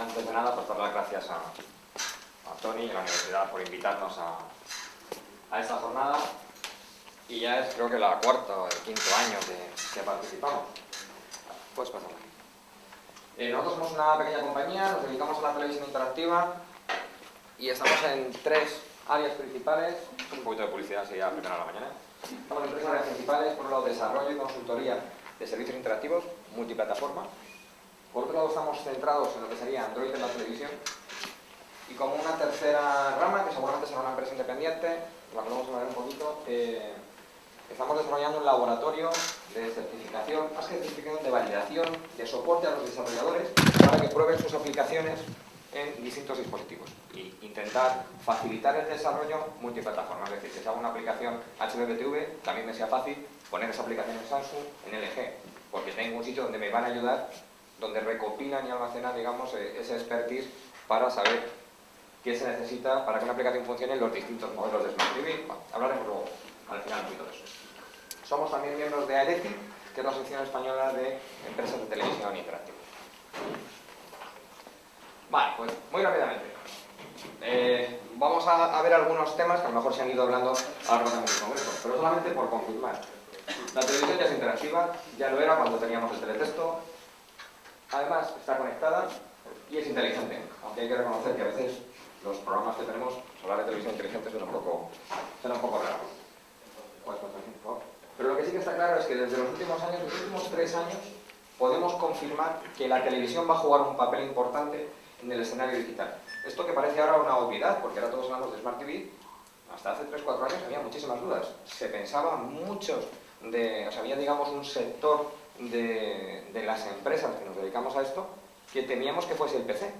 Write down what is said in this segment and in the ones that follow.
Antes de nada, pues dar las gracias a Tony y a la universidad por invitarnos a esta jornada. Y ya es, creo que la cuarta o el quinto año que participamos. Pues pasar. Nosotros somos una pequeña compañía, nos dedicamos a la televisión interactiva y estamos en tres áreas principales. Un poquito de publicidad así a primera de la mañana. Estamos en tres áreas principales: por un lado, desarrollo y consultoría de servicios interactivos, multiplataforma. Por otro lado, estamos centrados en lo que sería Android en la televisión. Y como una tercera rama, que seguramente será una empresa independiente, la que vamos a hablar un poquito, estamos desarrollando un laboratorio de certificación, más que de certificación, de validación, de soporte a los desarrolladores para que prueben sus aplicaciones en distintos dispositivos y intentar facilitar el desarrollo multiplataforma, es decir, que si hago una aplicación HBBTV, también me sea fácil poner esa aplicación en Samsung, en LG, porque tengo un sitio donde me van a ayudar, donde recopilan y almacenan, digamos, ese expertise para saber qué se necesita para que una aplicación funcione en los distintos modelos de Smart TV. Bueno, hablaremos luego, al final, un poquito de eso. Somos también miembros de AERETI, que es la Asociación Española de Empresas de Televisión Interactiva. Vale, pues muy rápidamente. Vamos a ver algunos temas que a lo mejor se han ido hablando a lo largo del congreso, pero solamente por confirmar. La televisión ya es interactiva, ya lo era cuando teníamos el teletexto. Además, está conectada y es inteligente, aunque hay que reconocer que a veces los programas que tenemos, hablar de televisión inteligente suena un poco raro. Pero lo que sí que está claro es que desde los últimos años, los últimos 3 años, podemos confirmar que la televisión va a jugar un papel importante en el escenario digital. Esto que parece ahora una obviedad, porque ahora todos hablamos de Smart TV, hasta hace 3-4 años había muchísimas dudas. Se pensaba había, digamos, un sector de las empresas que nos dedicamos a esto, que temíamos que fuese el PC.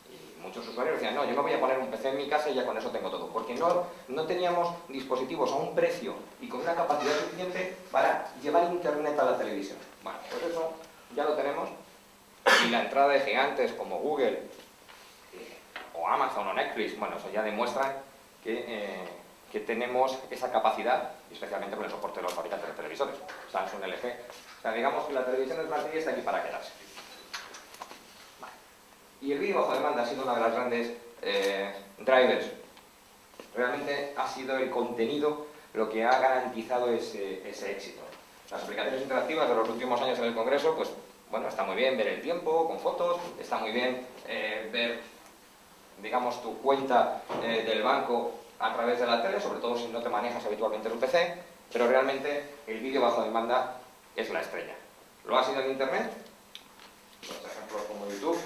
Y muchos usuarios decían, no, yo me voy a poner un PC en mi casa y ya con eso tengo todo. Porque no teníamos dispositivos a un precio y con una capacidad suficiente para llevar Internet a la televisión. Bueno, pues eso ya lo tenemos. Y la entrada de gigantes como Google, o Amazon o Netflix, bueno, eso ya demuestra que tenemos esa capacidad, especialmente con el soporte de los fabricantes de televisores, Samsung, LG. O sea, digamos que la televisión Smart TV está aquí para quedarse. Vale. Y el vídeo bajo demanda ha sido una de las grandes drivers. Realmente ha sido el contenido lo que ha garantizado ese éxito. Las aplicaciones interactivas de los últimos años en el Congreso, pues bueno, está muy bien ver el tiempo con fotos, está muy bien ver, digamos, tu cuenta del banco a través de la tele, sobre todo si no te manejas habitualmente en un PC, pero realmente el vídeo bajo demanda es la estrella. Lo ha sido en Internet, por ejemplo como YouTube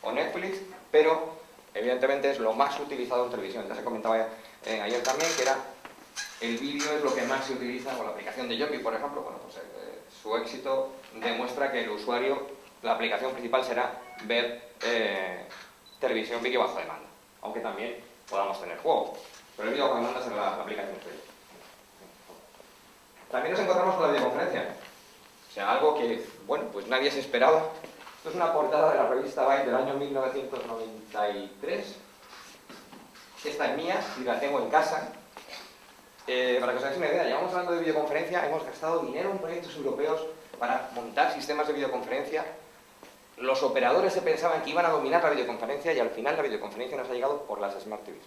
o Netflix, pero evidentemente es lo más utilizado en televisión. Ya se comentaba ayer también que el vídeo es lo que más se utiliza con la aplicación de Yopi, por ejemplo. Bueno, pues su éxito demuestra que el usuario, la aplicación principal será ver televisión vídeo bajo demanda, aunque también podamos tener juegos. Pero el vídeo bajo demanda será la aplicación estrella. También nos encontramos con la videoconferencia. O sea, algo que, bueno, pues nadie se esperaba. Esto es una portada de la revista Byte del año 1993. Esta es mía y la tengo en casa. Para que os hagáis una idea, llevamos hablando de videoconferencia, hemos gastado dinero en proyectos europeos para montar sistemas de videoconferencia. Los operadores se pensaban que iban a dominar la videoconferencia y al final la videoconferencia nos ha llegado por las Smart TVs.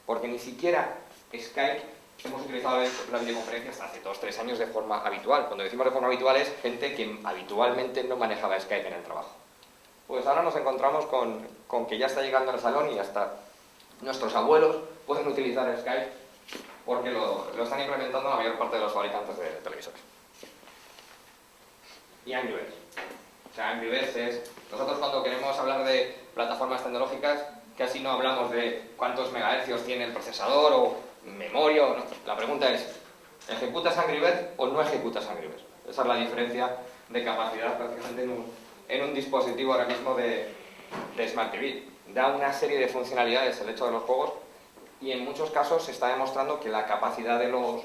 Porque ni siquiera Skype hemos utilizado la videoconferencia hasta hace 2-3 años de forma habitual. Cuando decimos de forma habitual es gente que habitualmente no manejaba Skype en el trabajo. Pues ahora nos encontramos con que ya está llegando al salón y hasta nuestros abuelos pueden utilizar Skype porque lo están implementando la mayor parte de los fabricantes de televisores. Y Angry Birds. O sea, Angry Birds es... Nosotros cuando queremos hablar de plataformas tecnológicas, casi no hablamos de cuántos megahercios tiene el procesador o memoria. No. La pregunta es, ¿ejecutas Angry Birds o no ejecutas Angry Birds? Esa es la diferencia de capacidad prácticamente en un dispositivo ahora mismo de Smart TV. Da una serie de funcionalidades el hecho de los juegos y en muchos casos se está demostrando que la capacidad de los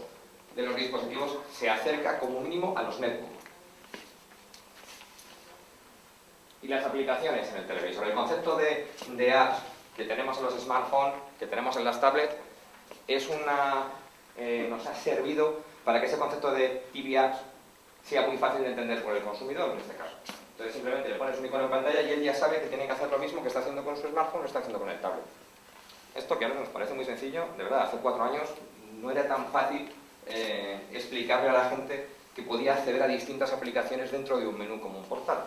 dispositivos se acerca como mínimo a los netbooks. Y las aplicaciones en el televisor. El concepto de apps que tenemos en los smartphones, que tenemos en las tablets, nos ha servido para que ese concepto de TV apps sea muy fácil de entender por el consumidor en este caso. Entonces simplemente le pones un icono en pantalla y él ya sabe que tiene que hacer lo mismo que está haciendo con su smartphone, lo está haciendo con el tablet. Esto que ahora nos parece muy sencillo, de verdad, hace 4 años no era tan fácil explicarle a la gente que podía acceder a distintas aplicaciones dentro de un menú como un portal.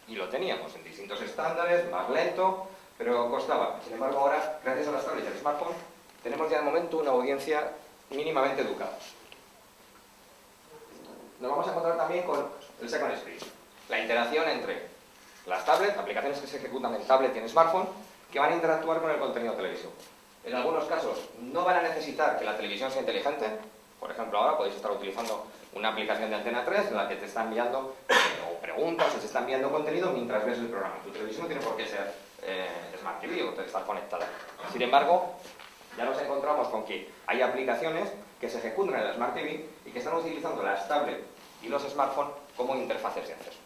Y lo teníamos en distintos estándares, más lento, pero costaba. Sin embargo, ahora, gracias a las tablets y al smartphone, tenemos ya de momento una audiencia mínimamente educada. Nos vamos a encontrar también con el second screen, la interacción entre las tablets, aplicaciones que se ejecutan en tablet y en smartphone, que van a interactuar con el contenido televisivo. En algunos casos no van a necesitar que la televisión sea inteligente. Por ejemplo, ahora podéis estar utilizando una aplicación de Antena 3 en la que te está enviando o preguntas o se está enviando contenido mientras ves el programa. Tu televisión no tiene por qué ser Smart TV o estar conectada. Sin embargo, ya nos encontramos con que hay aplicaciones que se ejecutan en la Smart TV y que están utilizando las tablets y los smartphones como interfaces de acceso.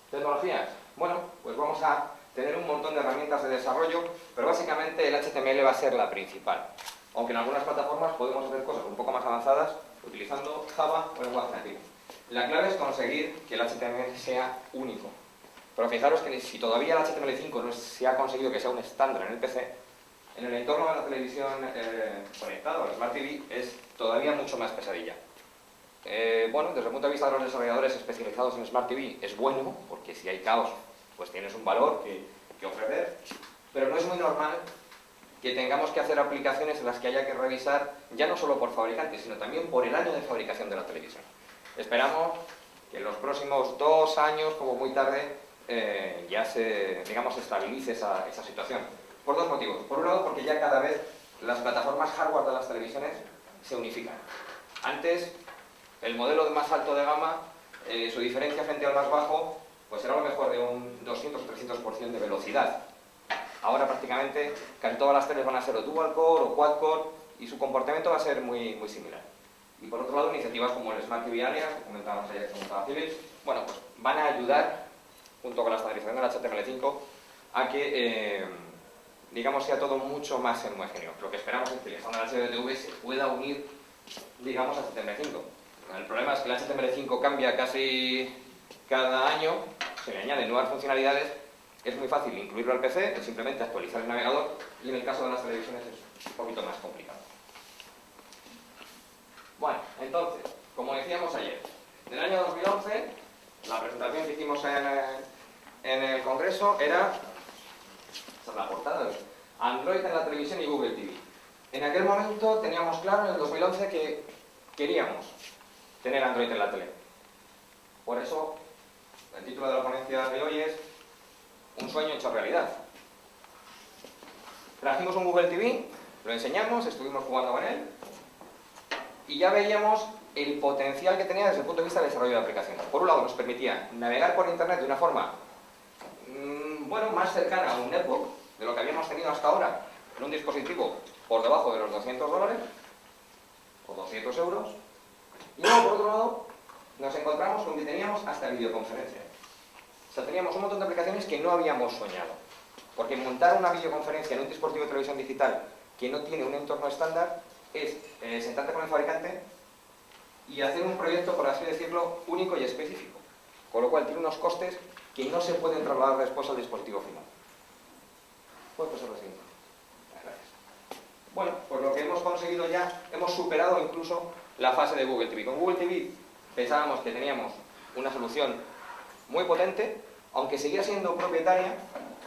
¿Tecnologías? Bueno, pues vamos a tener un montón de herramientas de desarrollo, pero básicamente el HTML va a ser la principal. Aunque en algunas plataformas podemos hacer cosas un poco más avanzadas utilizando Java o lenguaje nativo. La clave es conseguir que el HTML sea único. Pero fijaros que si todavía el HTML5 no se ha conseguido que sea un estándar en el PC, en el entorno de la televisión conectada o la Smart TV es todavía mucho más pesadilla. Bueno, desde el punto de vista de los desarrolladores especializados en Smart TV es bueno, porque si hay caos, pues tienes un valor que ofrecer, pero no es muy normal que tengamos que hacer aplicaciones en las que haya que revisar, ya no solo por fabricantes, sino también por el año de fabricación de la televisión. Esperamos que en los próximos 2 años, como muy tarde, ya se, digamos, estabilice esa situación. Por 2 motivos. Por un lado, porque ya cada vez las plataformas hardware de las televisiones se unifican. Antes, el modelo más alto de gama, su diferencia frente al más bajo, pues era a lo mejor de un 200 o 300% de velocidad. Ahora prácticamente casi todas las teles van a ser o dual core o quad core y su comportamiento va a ser muy similar. Y por otro lado, iniciativas como el Smart TV Alliance, que comentábamos ayer, que comentaba Philips, bueno, pues van a ayudar, junto con la estandarización del HTML5, a que, digamos, sea todo mucho más homogéneo. Lo que esperamos es que el HDTV se pueda unir, digamos, a HTML5. El problema es que el HTML5 cambia casi cada año, se le añaden nuevas funcionalidades. Es muy fácil incluirlo al PC, es simplemente actualizar el navegador, y en el caso de las televisiones es un poquito más complicado. Bueno, entonces, como decíamos ayer, en el año 2011, la presentación que hicimos en el Congreso era, esta es la portada, Android en la televisión y Google TV. En aquel momento teníamos claro, en el 2011, que queríamos tener Android en la tele. Por eso, el título de la ponencia de hoy es Un sueño hecho realidad. Trajimos un Google TV, lo enseñamos, estuvimos jugando con él y ya veíamos el potencial que tenía desde el punto de vista del desarrollo de aplicaciones. Por un lado, nos permitía navegar por Internet de una forma bueno, más cercana a un netbook de lo que habíamos tenido hasta ahora en un dispositivo por debajo de los $200 o 200 euros. Y luego, por otro lado, nos encontramos con que teníamos hasta videoconferencia. O sea, teníamos un montón de aplicaciones que no habíamos soñado. Porque montar una videoconferencia en un dispositivo de televisión digital que no tiene un entorno estándar es sentarte con el fabricante y hacer un proyecto, por así decirlo, único y específico. Con lo cual tiene unos costes que no se pueden trasladar después al dispositivo final. ¿Puedo pasar la siguiente? Gracias. Bueno, pues lo que hemos conseguido ya, hemos superado incluso la fase de Google TV. Con Google TV pensábamos que teníamos una solución muy potente, aunque seguía siendo propietaria,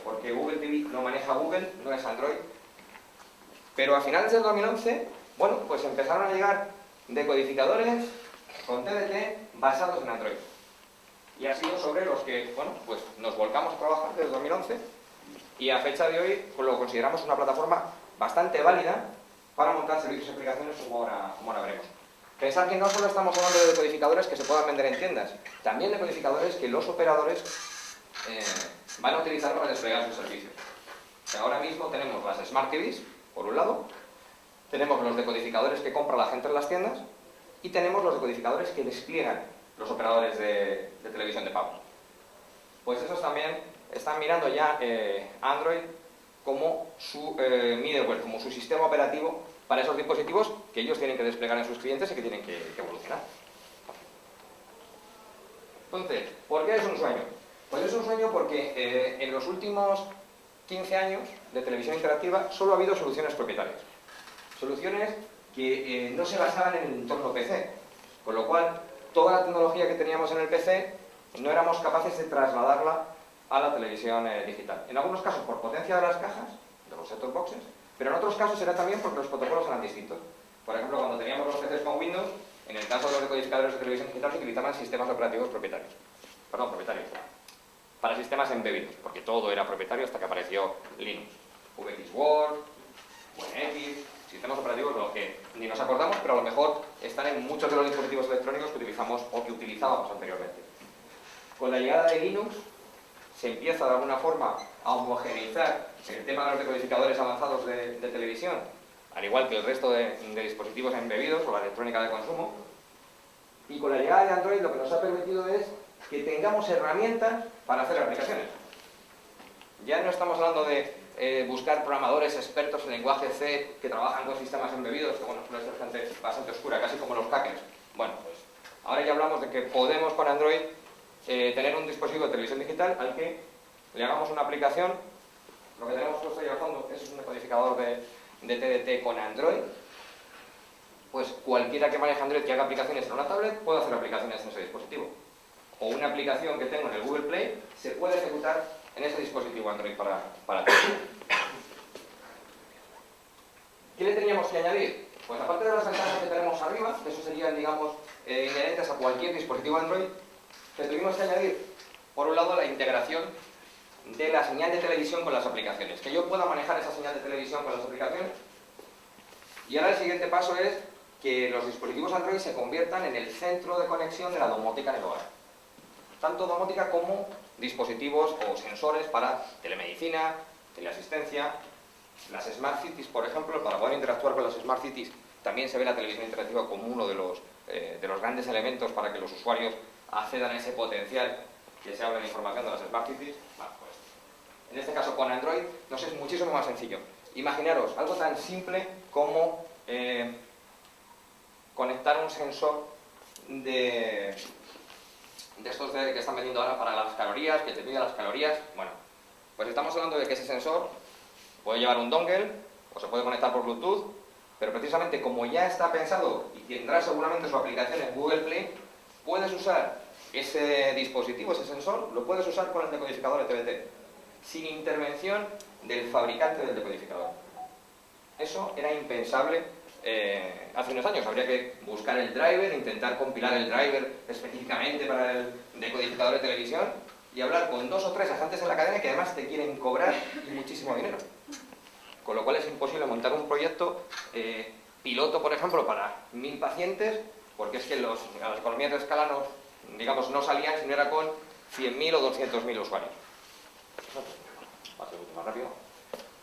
porque Google TV no maneja Google, no es Android. Pero a finales del 2011, bueno, pues empezaron a llegar decodificadores con TDT basados en Android. Y ha sido sobre los que, bueno, pues nos volcamos a trabajar desde 2011 y a fecha de hoy pues lo consideramos una plataforma bastante válida para montar servicios y aplicaciones como ahora veremos. Pensar que no solo estamos hablando de decodificadores que se puedan vender en tiendas, también decodificadores que los operadores van a utilizar para desplegar sus servicios. O sea, ahora mismo tenemos las Smart TVs, por un lado, tenemos los decodificadores que compra la gente en las tiendas y tenemos los decodificadores que despliegan los operadores de televisión de pago. Pues esos también están mirando ya Android como su middleware, como su sistema operativo para esos dispositivos que ellos tienen que desplegar en sus clientes y que tienen que evolucionar. Entonces, ¿por qué es un sueño? Pues es un sueño porque en los últimos 15 años de televisión interactiva solo ha habido soluciones propietarias. Soluciones que no se basaban en el entorno PC, con lo cual toda la tecnología que teníamos en el PC no éramos capaces de trasladarla a la televisión digital. En algunos casos por potencia de las cajas, de los set-top boxes, pero en otros casos era también porque los protocolos eran distintos. Por ejemplo, cuando teníamos los PCs con Windows, en el caso de los decodificadores de televisión digital se utilizaban sistemas operativos propietarios. Perdón, propietarios. Para sistemas embebidos, porque todo era propietario hasta que apareció Linux. VxWorks, WinX, sistemas operativos de los que ni nos acordamos, pero a lo mejor están en muchos de los dispositivos electrónicos que utilizamos o que utilizábamos anteriormente. Con la llegada de Linux se empieza de alguna forma a homogeneizar el tema de los decodificadores avanzados de televisión, al igual que el resto de dispositivos embebidos o la electrónica de consumo. Y con la llegada de Android lo que nos ha permitido es que tengamos herramientas para hacer aplicaciones. Ya no estamos hablando de buscar programadores expertos en lenguaje C que trabajan con sistemas embebidos, que bueno, suele ser gente bastante oscura, casi como los hackers. Bueno, pues ahora ya hablamos de que podemos con Android tener un dispositivo de televisión digital al que le hagamos una aplicación. Lo que tenemos puesto ahí al fondo es un decodificador de TDT con Android. Pues cualquiera que maneje Android que haga aplicaciones en una tablet puede hacer aplicaciones en ese dispositivo. O una aplicación que tengo en el Google Play se puede ejecutar en ese dispositivo Android para ti. ¿Qué le teníamos que añadir? Pues aparte de las ventajas que tenemos arriba, que eso serían, digamos, inherentes a cualquier dispositivo Android, le tuvimos que añadir, por un lado, la integración de la señal de televisión con las aplicaciones. Que yo pueda manejar esa señal de televisión con las aplicaciones. Y ahora el siguiente paso es que los dispositivos Android se conviertan en el centro de conexión de la domótica en el hogar. Tanto domótica como dispositivos o sensores para telemedicina, teleasistencia, las Smart Cities, por ejemplo. Para poder interactuar con las Smart Cities también se ve la televisión interactiva como uno de los grandes elementos para que los usuarios accedan a ese potencial que se habla en la información de las Smart Cities. Bueno, pues, en este caso con Android nos es muchísimo más sencillo. Imaginaros algo tan simple como conectar un sensor de estos que están vendiendo ahora para las calorías, que te pide las calorías. Bueno, pues estamos hablando de que ese sensor puede llevar un dongle o se puede conectar por Bluetooth, pero precisamente como ya está pensado y tendrá seguramente su aplicación en Google Play, puedes usar ese dispositivo, ese sensor, lo puedes usar con el decodificador de TDT, sin intervención del fabricante del decodificador. Eso era impensable hace unos años. Habría que buscar el driver, intentar compilar el driver específicamente para el decodificador de televisión y hablar con 2 o 3 agentes en la cadena que además te quieren cobrar y muchísimo dinero. Con lo cual es imposible montar un proyecto piloto, por ejemplo, para 1000 pacientes, porque es que las economías de escala no salían si no era con 100.000 o 200.000 usuarios. Va a ser mucho más rápido.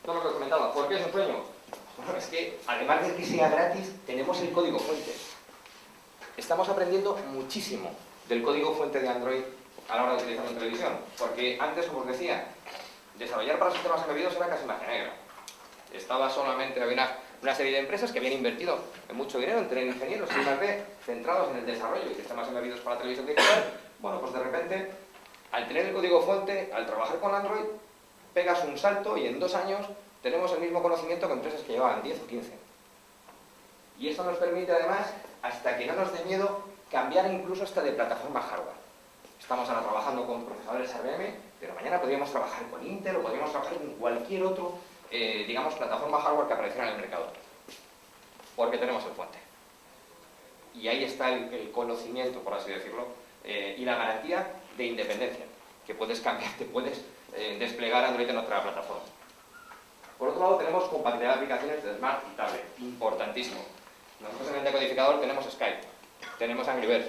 Todo lo que os comentaba, ¿por qué es un sueño? Bueno, es que además de que sea gratis, tenemos el código fuente. Estamos aprendiendo muchísimo del código fuente de Android a la hora de utilizarlo en televisión, porque antes, como os decía, desarrollar para sistemas embebidos era casi magia negra. Había una serie de empresas que habían invertido mucho dinero en tener ingenieros y I+D centrados en el desarrollo de sistemas embebidos para televisión digital. Bueno, pues de repente, al tener el código fuente, al trabajar con Android, pegas un salto y en 2 años tenemos el mismo conocimiento que empresas que llevaban 10 o 15. Y esto nos permite además, hasta que no nos dé miedo, cambiar incluso hasta de plataforma hardware. Estamos ahora trabajando con procesadores ARM, pero mañana podríamos trabajar con Intel o podríamos trabajar con cualquier otro, digamos, plataforma hardware que apareciera en el mercado. Porque tenemos el fuente. Y ahí está el conocimiento, por así decirlo, y la garantía de independencia, que puedes cambiar, te puedes desplegar Android en otra plataforma. Por otro lado, tenemos compatibilidad de aplicaciones de Smart y Tablet, importantísimo. Nosotros en el decodificador tenemos Skype, tenemos Angry Birds.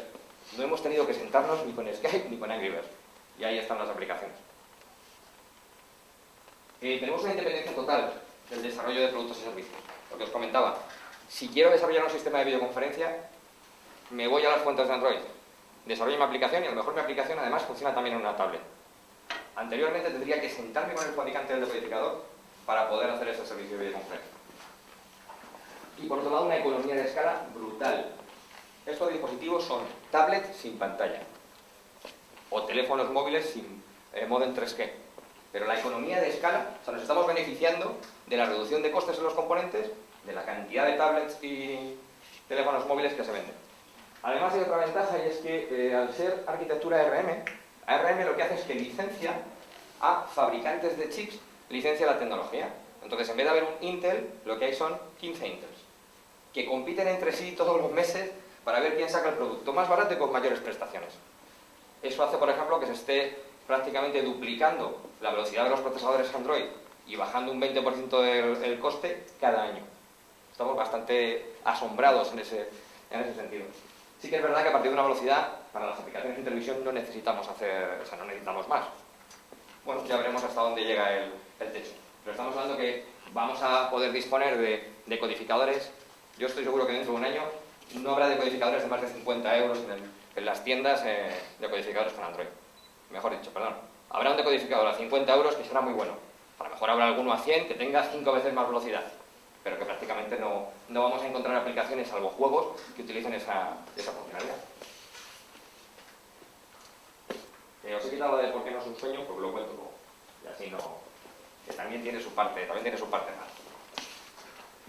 No hemos tenido que sentarnos ni con Skype ni con Angry Birds. Y ahí están las aplicaciones. Tenemos una independencia total del desarrollo de productos y servicios. Lo que os comentaba, si quiero desarrollar un sistema de videoconferencia, me voy a las fuentes de Android, desarrollo mi aplicación y a lo mejor mi aplicación además funciona también en una tablet. Anteriormente tendría que sentarme con el fabricante del decodificador para poder hacer ese servicio de videoconferencia. Y por otro lado, una economía de escala brutal. Estos dispositivos son tablets sin pantalla. o teléfonos móviles sin módem 3G. Pero la economía de escala, o sea, nos estamos beneficiando de la reducción de costes en los componentes, de la cantidad de tablets y teléfonos móviles que se venden. Además hay otra ventaja, y es que al ser arquitectura ARM lo que hace es que licencia a fabricantes de chips, licencia la tecnología. Entonces, en vez de haber un Intel, lo que hay son 15 Intels, que compiten entre sí todos los meses para ver quién saca el producto más barato y con mayores prestaciones. Eso hace, por ejemplo, que se esté prácticamente duplicando la velocidad de los procesadores Android y bajando un 20% el coste cada año. Estamos bastante asombrados en ese sentido. Sí que es verdad que a partir de una velocidad, para las aplicaciones en televisión no necesitamos no necesitamos más. Bueno, ya veremos hasta dónde llega el techo. Pero estamos hablando que vamos a poder disponer de codificadores. Yo estoy seguro que dentro de un año no habrá decodificadores de más de 50 euros en las tiendas de decodificadores con Android. Mejor dicho, perdón. Habrá un decodificador a 50 euros que será muy bueno. A lo mejor habrá alguno a 100 que tenga 5 veces más velocidad, pero que prácticamente no vamos a encontrar aplicaciones, salvo juegos, que utilicen esa funcionalidad. Os he quitado de por qué no es un sueño, porque lo cuento luego. Y así no... que también tiene su parte mal.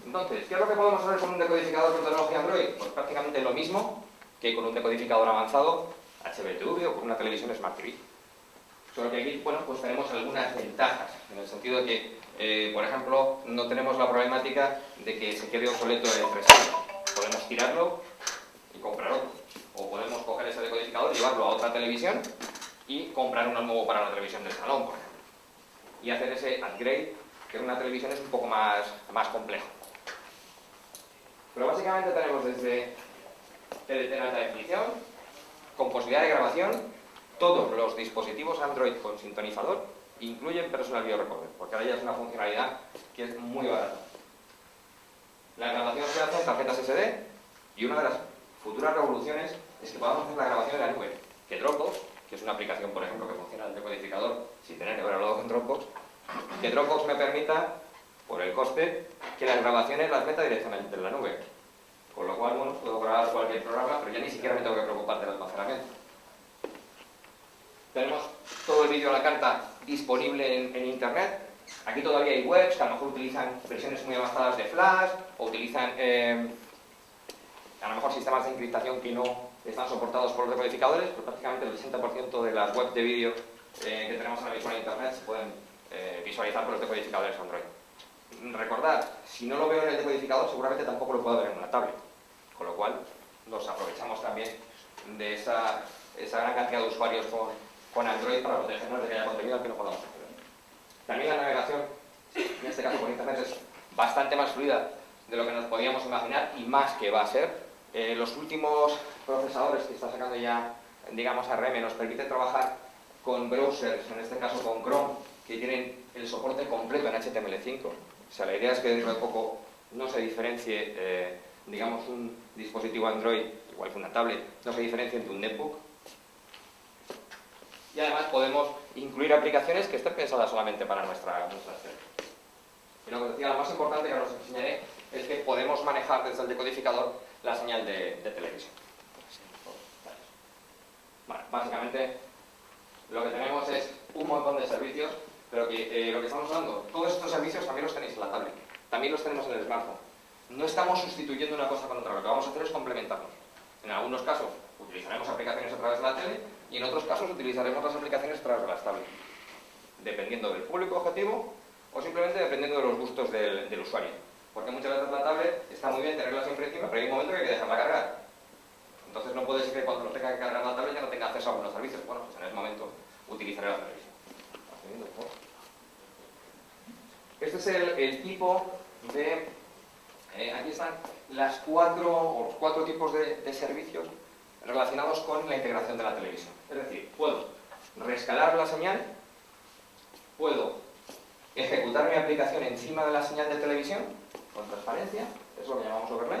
Entonces, ¿qué es lo que podemos hacer con un decodificador con tecnología Android? Pues prácticamente lo mismo que con un decodificador avanzado HBTV o con una televisión Smart TV. Solo que aquí, bueno, pues tenemos algunas ventajas, en el sentido de que, por ejemplo, no tenemos la problemática de que se quede obsoleto el 3 años. Podemos tirarlo y comprar otro. O podemos coger ese decodificador, llevarlo a otra televisión y comprar uno nuevo para la televisión del salón, por ejemplo. Y hacer ese upgrade, que en una televisión es un poco más complejo. Pero básicamente tenemos desde TDT en alta definición, con posibilidad de grabación. Todos los dispositivos Android con sintonizador incluyen Personal Video Recorder, porque ahora ya es una funcionalidad que es muy barata. La grabación se hace en tarjetas SD y una de las futuras revoluciones es que podamos hacer la grabación en la nube. Que Dropbox, que es una aplicación, por ejemplo, que funciona en el decodificador sin tener que haber hablado con Dropbox, que Dropbox me permita, por el coste, que las grabaciones las meta directamente en la nube. Con lo cual, bueno, puedo grabar cualquier programa, pero ya ni siquiera me tengo que preocupar del almacenamiento. Tenemos todo el vídeo a la carta disponible en Internet. Aquí todavía hay webs que a lo mejor utilizan versiones muy avanzadas de Flash o utilizan a lo mejor sistemas de encriptación que no están soportados por los decodificadores, pero prácticamente el 80% de las webs de vídeo que tenemos ahora mismo en Internet se pueden visualizar por los decodificadores Android. Recordad, si no lo veo en el decodificador, seguramente tampoco lo puedo ver en una tablet, con lo cual nos aprovechamos también de esa gran cantidad de usuarios con Android para protegernos de que haya contenido al que no podamos acceder. También la navegación, en este caso con Internet, es bastante más fluida de lo que nos podíamos imaginar y más que va a ser. Los últimos procesadores que está sacando ya, digamos, ARM nos permiten trabajar con browsers, en este caso con Chrome, que tienen el soporte completo en HTML5. O sea, la idea es que dentro de poco no se diferencie, digamos, un dispositivo Android, igual que una tablet, no se diferencie entre un netbook. Y además podemos incluir aplicaciones que estén pensadas solamente para nuestra serie. Y lo que decía, lo más importante que os enseñaré es que podemos manejar desde el decodificador la señal de televisión. Bueno, básicamente lo que tenemos es un montón de servicios, pero que lo que estamos hablando, todos estos servicios también los tenéis en la tablet, también los tenemos en el smartphone. No estamos sustituyendo una cosa con otra, lo que vamos a hacer es complementarnos. En algunos casos utilizaremos aplicaciones a través de la tele y en otros casos utilizaremos las aplicaciones a través de las tablets, dependiendo del público objetivo o simplemente dependiendo de los gustos del usuario. Porque muchas veces la tablet está muy bien tenerla siempre encima, pero hay un momento que hay que dejarla cargar. Entonces no puede ser que cuando lo tenga que cargar la tablet ya no tenga acceso a algunos servicios. Bueno, pues en ese momento utilizaré la televisión. Este es el tipo de... aquí están los cuatro tipos de servicios relacionados con la integración de la televisión. Es decir, puedo reescalar la señal, puedo ejecutar mi aplicación encima de la señal de televisión con transparencia, eso es lo que llamamos overlay.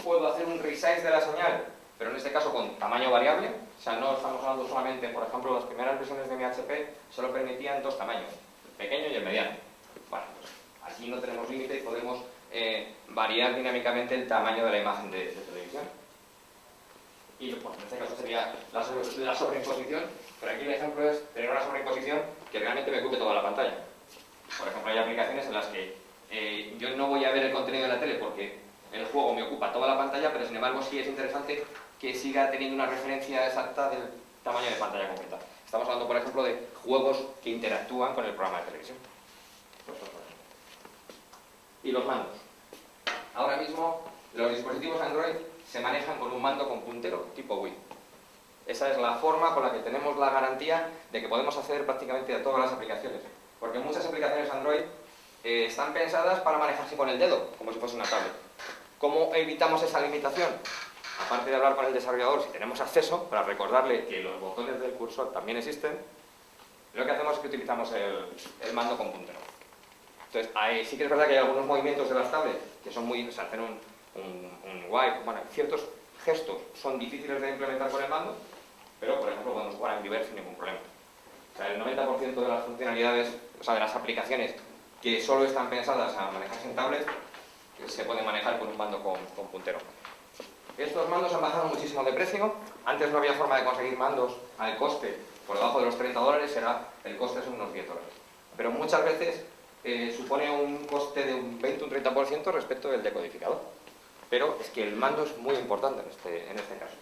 Puedo hacer un resize de la señal, pero en este caso con tamaño variable, o sea, no estamos hablando solamente, por ejemplo, las primeras versiones de mi HP solo permitían dos tamaños, el pequeño y el mediano. Bueno, pues aquí no tenemos límite y podemos variar dinámicamente el tamaño de la imagen de televisión. y pues, en este caso sería la sobreimposición, pero aquí el ejemplo es tener una sobreimposición que realmente me ocupe toda la pantalla. Por ejemplo, hay aplicaciones en las que yo no voy a ver el contenido de la tele porque el juego me ocupa toda la pantalla, pero sin embargo sí es interesante que siga teniendo una referencia exacta del tamaño de pantalla completa. Estamos hablando, por ejemplo, de juegos que interactúan con el programa de televisión. Y los mandos. Ahora mismo los dispositivos Android se manejan con un mando con puntero tipo Wii. Esa es la forma con la que tenemos la garantía de que podemos acceder prácticamente a todas las aplicaciones. Porque muchas aplicaciones Android están pensadas para manejarse con el dedo, como si fuese una tablet. ¿Cómo evitamos esa limitación? Aparte de hablar con el desarrollador, si tenemos acceso, para recordarle que los botones del cursor también existen, lo que hacemos es que utilizamos el mando con puntero. Entonces, sí que es verdad que hay algunos movimientos de las tablets que son muy... o sea, hacen un wipe, bueno, ciertos gestos son difíciles de implementar con el mando, pero, por ejemplo, podemos jugar a Angry Birds sin ningún problema. O sea, el 90% de las funcionalidades, o sea, de las aplicaciones que solo están pensadas a manejarse en tablet, se pueden manejar con un mando con puntero. Estos mandos han bajado muchísimo de precio. Antes no había forma de conseguir mandos al coste por debajo de los $30, el coste son unos $10. Pero muchas veces supone un coste de un 20 o un 30% respecto del decodificador. Pero es que el mando es muy importante en este caso.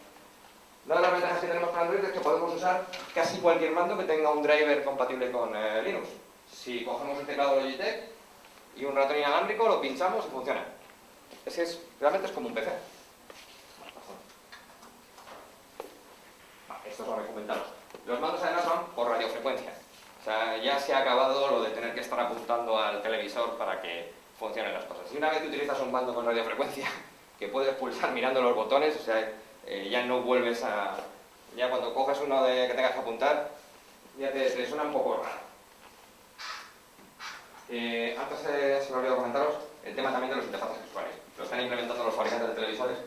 Una de las ventajas que tenemos con Android es que podemos usar casi cualquier mando que tenga un driver compatible con Linux. Si cogemos un teclado Logitech y un ratón inalámbrico, lo pinchamos y funciona. Realmente es como un PC. Estos son recomendados. Los mandos además van por radiofrecuencia. O sea, ya se ha acabado lo de tener que estar apuntando al televisor para que funcionen las cosas. Y una vez que utilizas un mando con radiofrecuencia, que puedes pulsar mirando los botones, o sea, ya no vuelves a... Ya cuando coges uno que tengas que apuntar, ya te suena un poco raro. Antes se me olvidó comentaros el tema también de los interfaces visuales. Lo están implementando los fabricantes de televisores.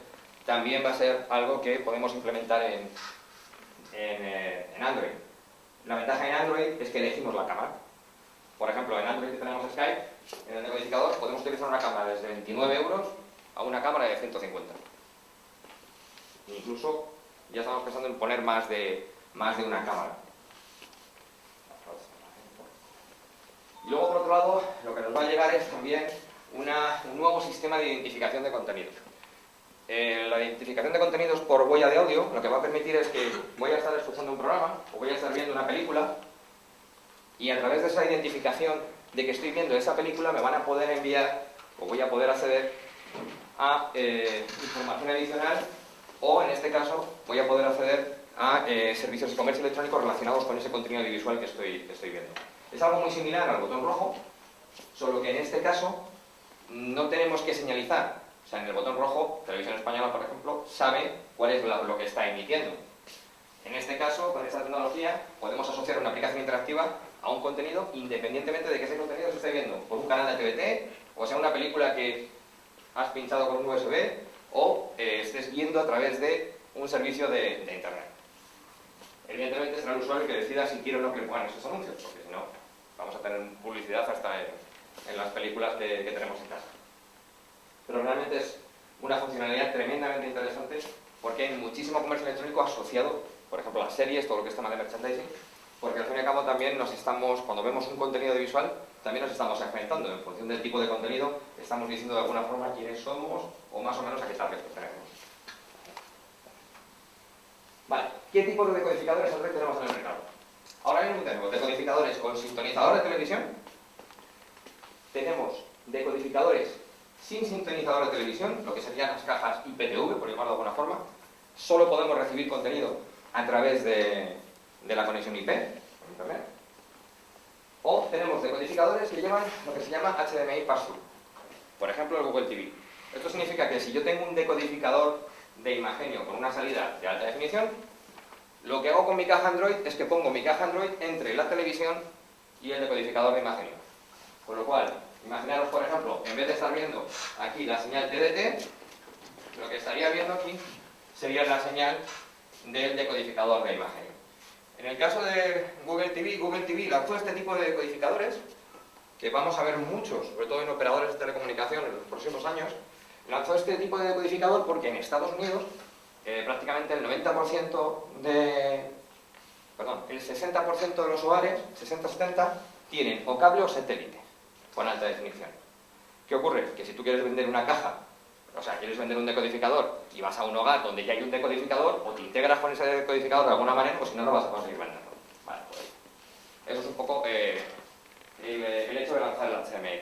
También va a ser algo que podemos implementar en Android. La ventaja en Android es que elegimos la cámara. Por ejemplo, en Android que tenemos Skype, en el decodificador podemos utilizar una cámara desde 29 € a una cámara de 150. Incluso ya estamos pensando en poner más de una cámara. Y luego, por otro lado, lo que nos va a llegar es también un nuevo sistema de identificación de contenidos. La identificación de contenidos por huella de audio lo que va a permitir es que voy a estar escuchando un programa o voy a estar viendo una película y a través de esa identificación de que estoy viendo esa película me van a poder enviar o voy a poder acceder a información adicional o en este caso voy a poder acceder a servicios de comercio electrónico relacionados con ese contenido audiovisual que estoy viendo. Es algo muy similar al botón rojo, solo que en este caso no tenemos que señalizar. O sea, en el botón rojo, Televisión Española, por ejemplo, sabe cuál es lo que está emitiendo. En este caso, con esta tecnología, podemos asociar una aplicación interactiva a un contenido independientemente de que ese contenido se esté viendo por un canal de TVT, o sea, una película que has pinchado con un USB, o estés viendo a través de un servicio de Internet. Evidentemente será el usuario el que decida si quiere o no que le pongan esos anuncios, porque si no, vamos a tener publicidad hasta en las películas que tenemos en casa. Pero realmente es una funcionalidad tremendamente interesante porque hay muchísimo comercio electrónico asociado, por ejemplo, a las series, todo lo que es tema de merchandising, porque al fin y al cabo también cuando vemos un contenido visual, también nos estamos segmentando. En función del tipo de contenido, estamos diciendo de alguna forma quiénes somos o más o menos a qué target pertenecemos. Vale, ¿qué tipo de decodificadores Android tenemos en el mercado? Ahora mismo tenemos decodificadores con sintonizador de televisión, tenemos decodificadores sin sintonizador de televisión, lo que serían las cajas IPTV, por llamarlo de alguna forma. Solo podemos recibir contenido a través de la conexión IP, por Internet. O tenemos decodificadores que llevan lo que se llama HDMI Pass-Through. Por ejemplo, el Google TV. Esto significa que si yo tengo un decodificador de imagenio con una salida de alta definición, lo que hago con mi caja Android es que pongo mi caja Android entre la televisión y el decodificador de imagenio. Con lo cual, imaginaros, por ejemplo, en vez de estar viendo aquí la señal TDT, lo que estaría viendo aquí sería la señal del decodificador de imagen. En el caso de Google TV lanzó este tipo de decodificadores, que vamos a ver muchos, sobre todo en operadores de telecomunicación en los próximos años. Lanzó este tipo de decodificador porque en Estados Unidos prácticamente el 90% de... Perdón, el 60% de los hogares, 60-70, tienen o cable o satélite con alta definición. ¿Qué ocurre? Que si tú quieres vender una caja, o sea, quieres vender un decodificador y vas a un hogar donde ya hay un decodificador, o te integras con ese decodificador de alguna manera, o si no, no vas a conseguir venderlo. Vale, pues eso es un poco el hecho de lanzar el HDMI.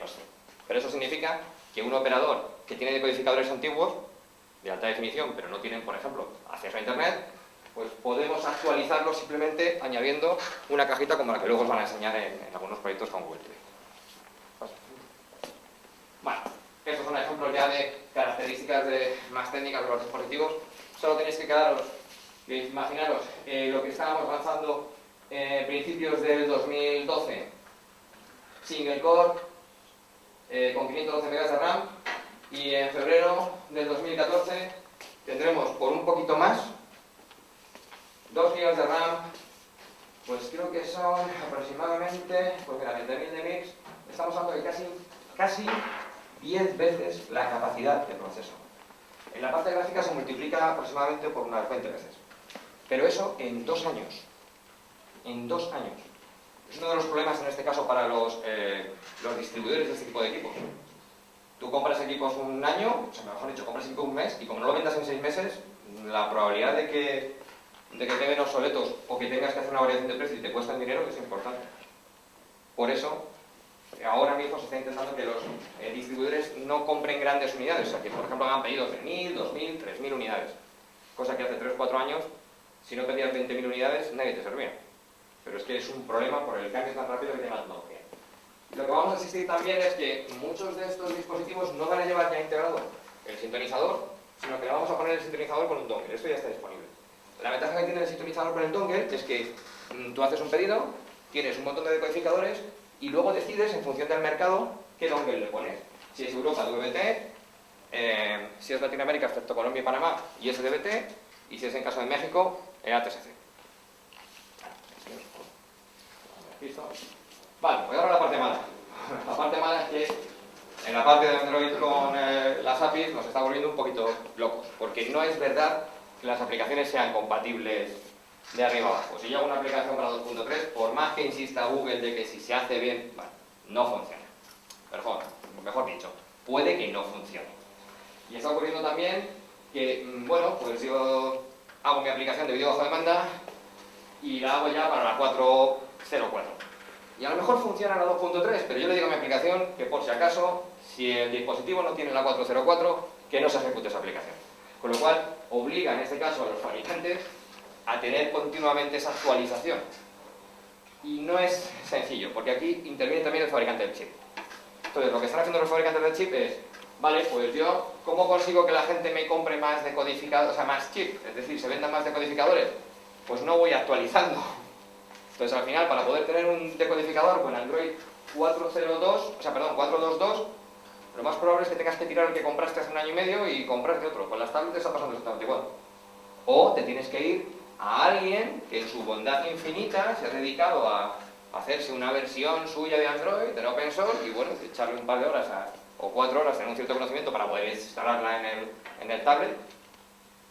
Pero eso significa que un operador que tiene decodificadores antiguos, de alta definición, pero no tienen, por ejemplo, acceso a Internet, pues podemos actualizarlo simplemente añadiendo una cajita como la que luego os van a enseñar en algunos proyectos con Google TV. Bueno, estos son ejemplos ya de características más técnicas de los dispositivos. Solo tenéis que quedaros, imaginaros lo que estábamos lanzando en principios del 2012, single core, con 512 MB de RAM, y en febrero del 2014 tendremos por un poquito más 2 GB de RAM, pues creo que son aproximadamente, pues mira, 20.000 de mix, estamos hablando de casi 10 veces la capacidad de proceso. En la parte gráfica se multiplica aproximadamente por unas 20 veces. Pero eso en 2 años. En 2 años. Es uno de los problemas en este caso para los distribuidores de este tipo de equipos. Tú compras equipos un año, o sea, mejor dicho, compras equipos un mes, y como no lo vendas en 6 meses, la probabilidad de que queden obsoletos o que tengas que hacer una variación de precio y te cuesten dinero es importante. Por eso, ahora mismo se está intentando que los distribuidores no compren grandes unidades, o sea, que por ejemplo hagan pedidos de 1.000, 2.000, 3.000 unidades. Cosa que hace 3 o 4 años, si no pedías 20.000 unidades, nadie te servía. Pero es que es un problema por el cambio tan rápido que tiene la tecnología. Lo que vamos a asistir también es que muchos de estos dispositivos no van a llevar ya integrado el sintonizador, sino que le vamos a poner el sintonizador con un dongle. Esto ya está disponible. La ventaja que tiene el sintonizador con el dongle es que tú haces un pedido, tienes un montón de decodificadores y luego decides, en función del mercado, qué dongle le pones. Si es Europa, DVB-T, si es Latinoamérica, excepto Colombia y Panamá, y SDVT, y si es en caso de México, ATSC. ¿Listo? Vale, voy ahora a la parte mala. La parte mala es que en la parte de Android con las APIs nos está volviendo un poquito locos, porque no es verdad que las aplicaciones sean compatibles de arriba abajo. Si yo hago una aplicación para 2.3, por más que insista Google de que si se hace bien, bueno, no funciona. Mejor dicho, puede que no funcione. Y está ocurriendo también que, bueno, pues yo hago mi aplicación de vídeo bajo demanda y la hago ya para la 4.04. Y a lo mejor funciona la 2.3, pero yo le digo a mi aplicación que por si acaso, si el dispositivo no tiene la 4.04, que no se ejecute esa aplicación. Con lo cual, obliga en este caso a los fabricantes a tener continuamente esa actualización. Y no es sencillo, porque aquí interviene también el fabricante del chip. Entonces, lo que están haciendo los fabricantes del chip es, vale, pues yo, ¿cómo consigo que la gente me compre más decodificadores, o sea, más chip? Es decir, se vendan más decodificadores. Pues no voy actualizando. Entonces, al final, para poder tener un decodificador con Android 4.22, lo más probable es que tengas que tirar el que compraste hace 1 año y medio y comprarte otro. Con las tablets está pasando exactamente igual. O te tienes que ir a alguien que en su bondad infinita se ha dedicado a hacerse una versión suya de Android, de open source, y bueno, echarle un par de horas o 4 horas, tener un cierto conocimiento para poder instalarla en el tablet.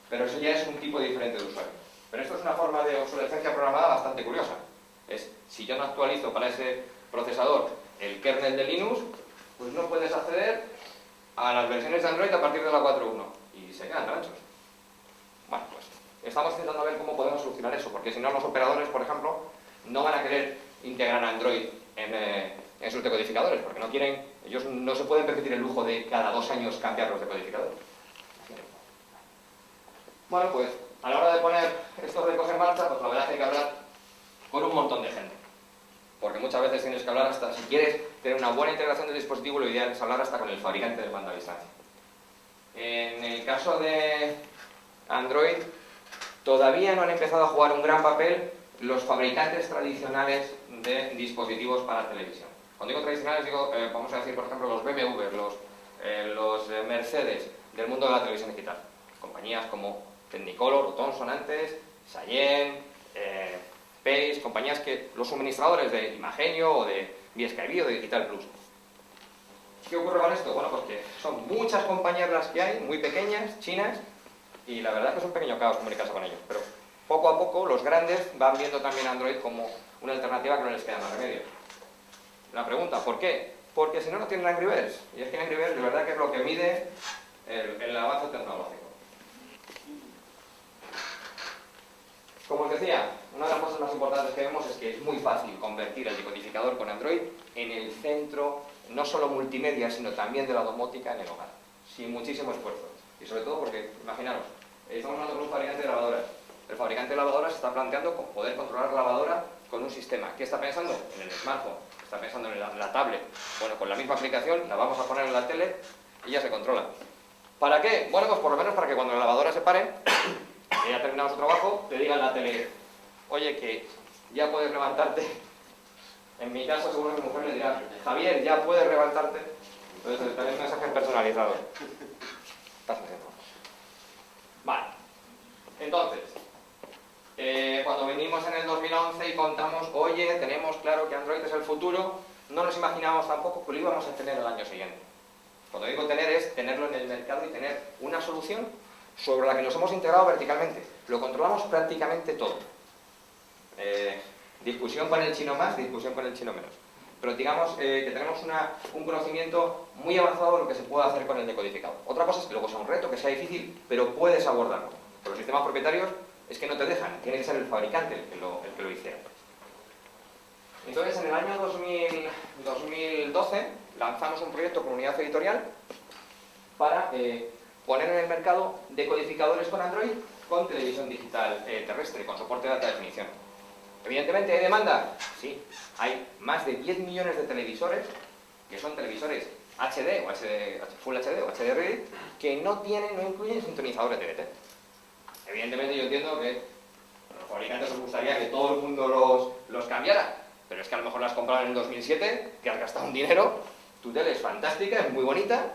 Pero eso ya es un tipo diferente de usuario. Pero esto es una forma de obsolescencia programada bastante curiosa. Es, si yo no actualizo para ese procesador el kernel de Linux, pues no puedes acceder a las versiones de Android a partir de la 4.1 y se quedan ranchos. Bueno, pues estamos intentando ver cómo podemos solucionar eso, porque si no los operadores, por ejemplo, no van a querer integrar Android en sus decodificadores, porque no quieren, ellos no se pueden permitir el lujo de cada 2 años cambiar los decodificadores. Bueno, pues a la hora de poner estos recos en marcha, pues la verdad es que hay que hablar con un montón de gente. Porque muchas veces tienes que hablar hasta, si quieres tener una buena integración del dispositivo, lo ideal es hablar hasta con el fabricante de mando a distancia. En el caso de Android, todavía no han empezado a jugar un gran papel los fabricantes tradicionales de dispositivos para televisión. Cuando digo tradicionales, digo, vamos a decir, por ejemplo, los BMW, los Mercedes del mundo de la televisión digital. Compañías como Technicolor o Thomson antes, Sayen, Pace, compañías que los suministradores de Imagenio o de VSkyB o de Digital Plus. ¿Qué ocurre con esto? Bueno, pues que son muchas compañías las que hay, muy pequeñas, chinas, y la verdad es que es un pequeño caos comunicarse con ellos, pero poco a poco los grandes van viendo también Android como una alternativa que no les queda más remedio. La pregunta, ¿por qué? Porque si no, no tienen Angry Birds, y es que Angry Birds de verdad que es lo que mide el avance tecnológico. Como os decía, una de las cosas más importantes que vemos es que es muy fácil convertir el decodificador con Android en el centro, no solo multimedia, sino también de la domótica en el hogar, sin muchísimo esfuerzo. Y sobre todo porque, imaginaros, estamos hablando con un fabricante de lavadoras. El fabricante de lavadoras está planteando poder controlar la lavadora con un sistema. ¿Qué está pensando? En el smartphone. Está pensando en la tablet. Bueno, con la misma aplicación la vamos a poner en la tele y ya se controla. ¿Para qué? Bueno, pues por lo menos para que cuando la lavadora se pare, que ya ha terminado su trabajo, te diga en la tele, oye, que ya puedes levantarte. En mi caso, seguro que mi mujer le dirá, Javier, ya puedes levantarte. Entonces, también un mensaje personalizado. Estás haciendo. Vale. Entonces, cuando venimos en el 2011 y contamos, oye, tenemos claro que Android es el futuro, no nos imaginábamos tampoco que lo íbamos a tener el año siguiente. Cuando digo tener es tenerlo en el mercado y tener una solución sobre la que nos hemos integrado verticalmente. Lo controlamos prácticamente todo. Discusión con el chino más, discusión con el chino menos. Pero digamos que tenemos un conocimiento muy avanzado de lo que se puede hacer con el decodificador. Otra cosa es que luego sea un reto, que sea difícil, pero puedes abordarlo. Pero los sistemas propietarios es que no te dejan, tiene que ser el fabricante el que lo hiciera. Entonces, en el año 2012 lanzamos un proyecto con unidad editorial para poner en el mercado decodificadores con Android con televisión digital terrestre, con soporte de alta definición. Evidentemente, ¿hay demanda? Sí. Hay más de 10 millones de televisores, que son televisores HD o Full HD o HD Ready, que no incluyen sintonizadores DVT. Evidentemente yo entiendo que a los fabricantes les gustaría que todo el mundo los cambiara, pero es que a lo mejor las compraron en el 2007, que has gastado un dinero, tu tele es fantástica, es muy bonita.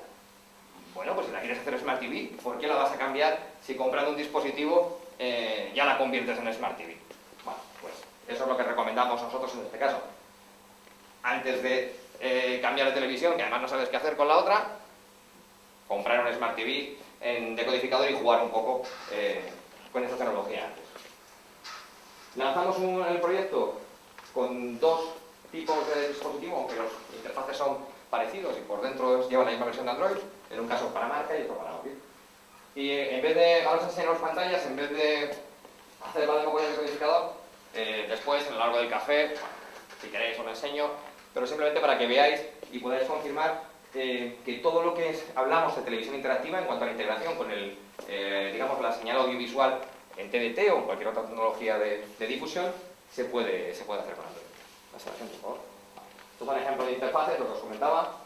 Bueno, pues si la quieres hacer Smart TV, ¿por qué la vas a cambiar si comprando un dispositivo ya la conviertes en Smart TV? Bueno, pues eso es lo que recomendamos nosotros en este caso. Antes de cambiar de televisión, que además no sabes qué hacer con la otra, comprar un Smart TV en decodificador y jugar un poco con esta tecnología antes. Lanzamos el proyecto con dos tipos de dispositivo, aunque los interfaces son parecidos y por dentro llevan la misma versión de Android, en un caso para marca y otro para móvil. Y en vez de, ahora os enseño las pantallas, en vez de hacer la demo con el decodificador, después, a lo largo del café, bueno, si queréis os lo enseño, pero simplemente para que veáis y podáis confirmar que todo lo que hablamos de televisión interactiva en cuanto a la integración con digamos, la señal audiovisual en TDT o en cualquier otra tecnología de difusión, se puede hacer con Android. Por favor. Estos son ejemplos de interfaces, lo que os comentaba.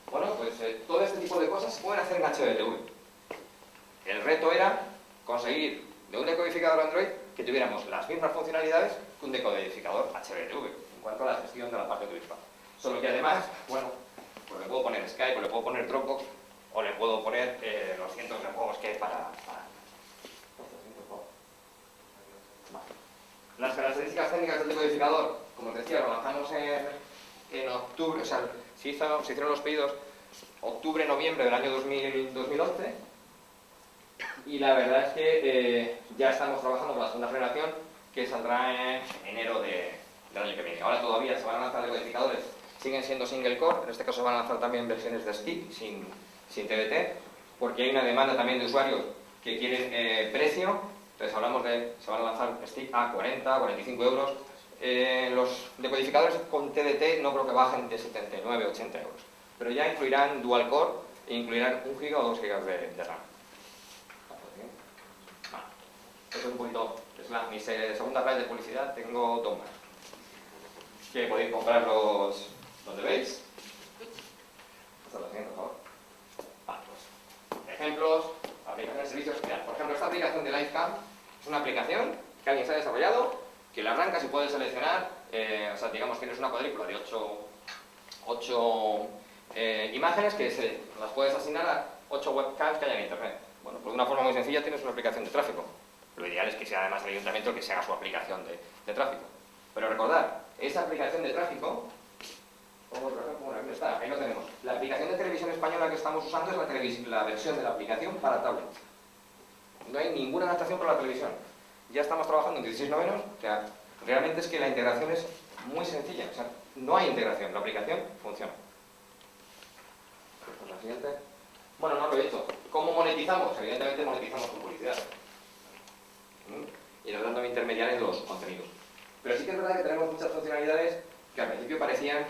Bueno, pues todo este tipo de cosas se pueden hacer en HDTV. El reto era conseguir de un decodificador Android que tuviéramos las mismas funcionalidades que un decodificador HDTV en cuanto a la gestión de la parte audiovisual. Solo que además, bueno, pues le puedo poner Skype, o le puedo poner Dropbox, o le puedo poner los cientos de juegos que hay para... Las características técnicas del decodificador, como os decía, lo lanzamos en octubre, o sea, se hicieron los pedidos octubre-noviembre del año 2011, y la verdad es que ya estamos trabajando con la segunda generación, que saldrá en enero del año que viene. Ahora todavía se van a lanzar decodificadores, siguen siendo single core, en este caso se van a lanzar también versiones de stick sin TDT, porque hay una demanda también de usuarios que quieren precio. Entonces hablamos se van a lanzar stick a 40, 45 euros. Los decodificadores con TDT no creo que bajen de 79, 80 euros. Pero ya incluirán dual core e incluirán 1 GB o 2 GB de RAM. Esto es un poquito, es mi segunda slide de publicidad, tengo dos más. Que podéis comprarlos donde veis. Hasta la siguiente, por favor. Vale, pues, ejemplos, aplicaciones de servicios. Mirad, por ejemplo, esta aplicación de Livecam es una aplicación que alguien se ha desarrollado, que la arrancas y puedes seleccionar, o sea, digamos, tienes una cuadrícula de 8 imágenes que las puedes asignar a 8 webcams que hay en internet. Bueno, pues de una forma muy sencilla tienes una aplicación de tráfico. Lo ideal es que sea además el ayuntamiento el que se haga su aplicación de tráfico. Pero recordad, esa aplicación de tráfico, aquí está, ahí lo tenemos. La aplicación de televisión española que estamos usando es la versión de la aplicación para tablet. No hay ninguna adaptación para la televisión. Ya estamos trabajando en 16 novenos, o sea, realmente es que la integración es muy sencilla. O sea, no hay integración, la aplicación funciona. Pues la siguiente. Bueno, no lo he dicho. ¿Cómo monetizamos? Evidentemente monetizamos con publicidad. Y tratando de intermediar en los contenidos. Pero sí que es verdad que tenemos muchas funcionalidades que al principio parecían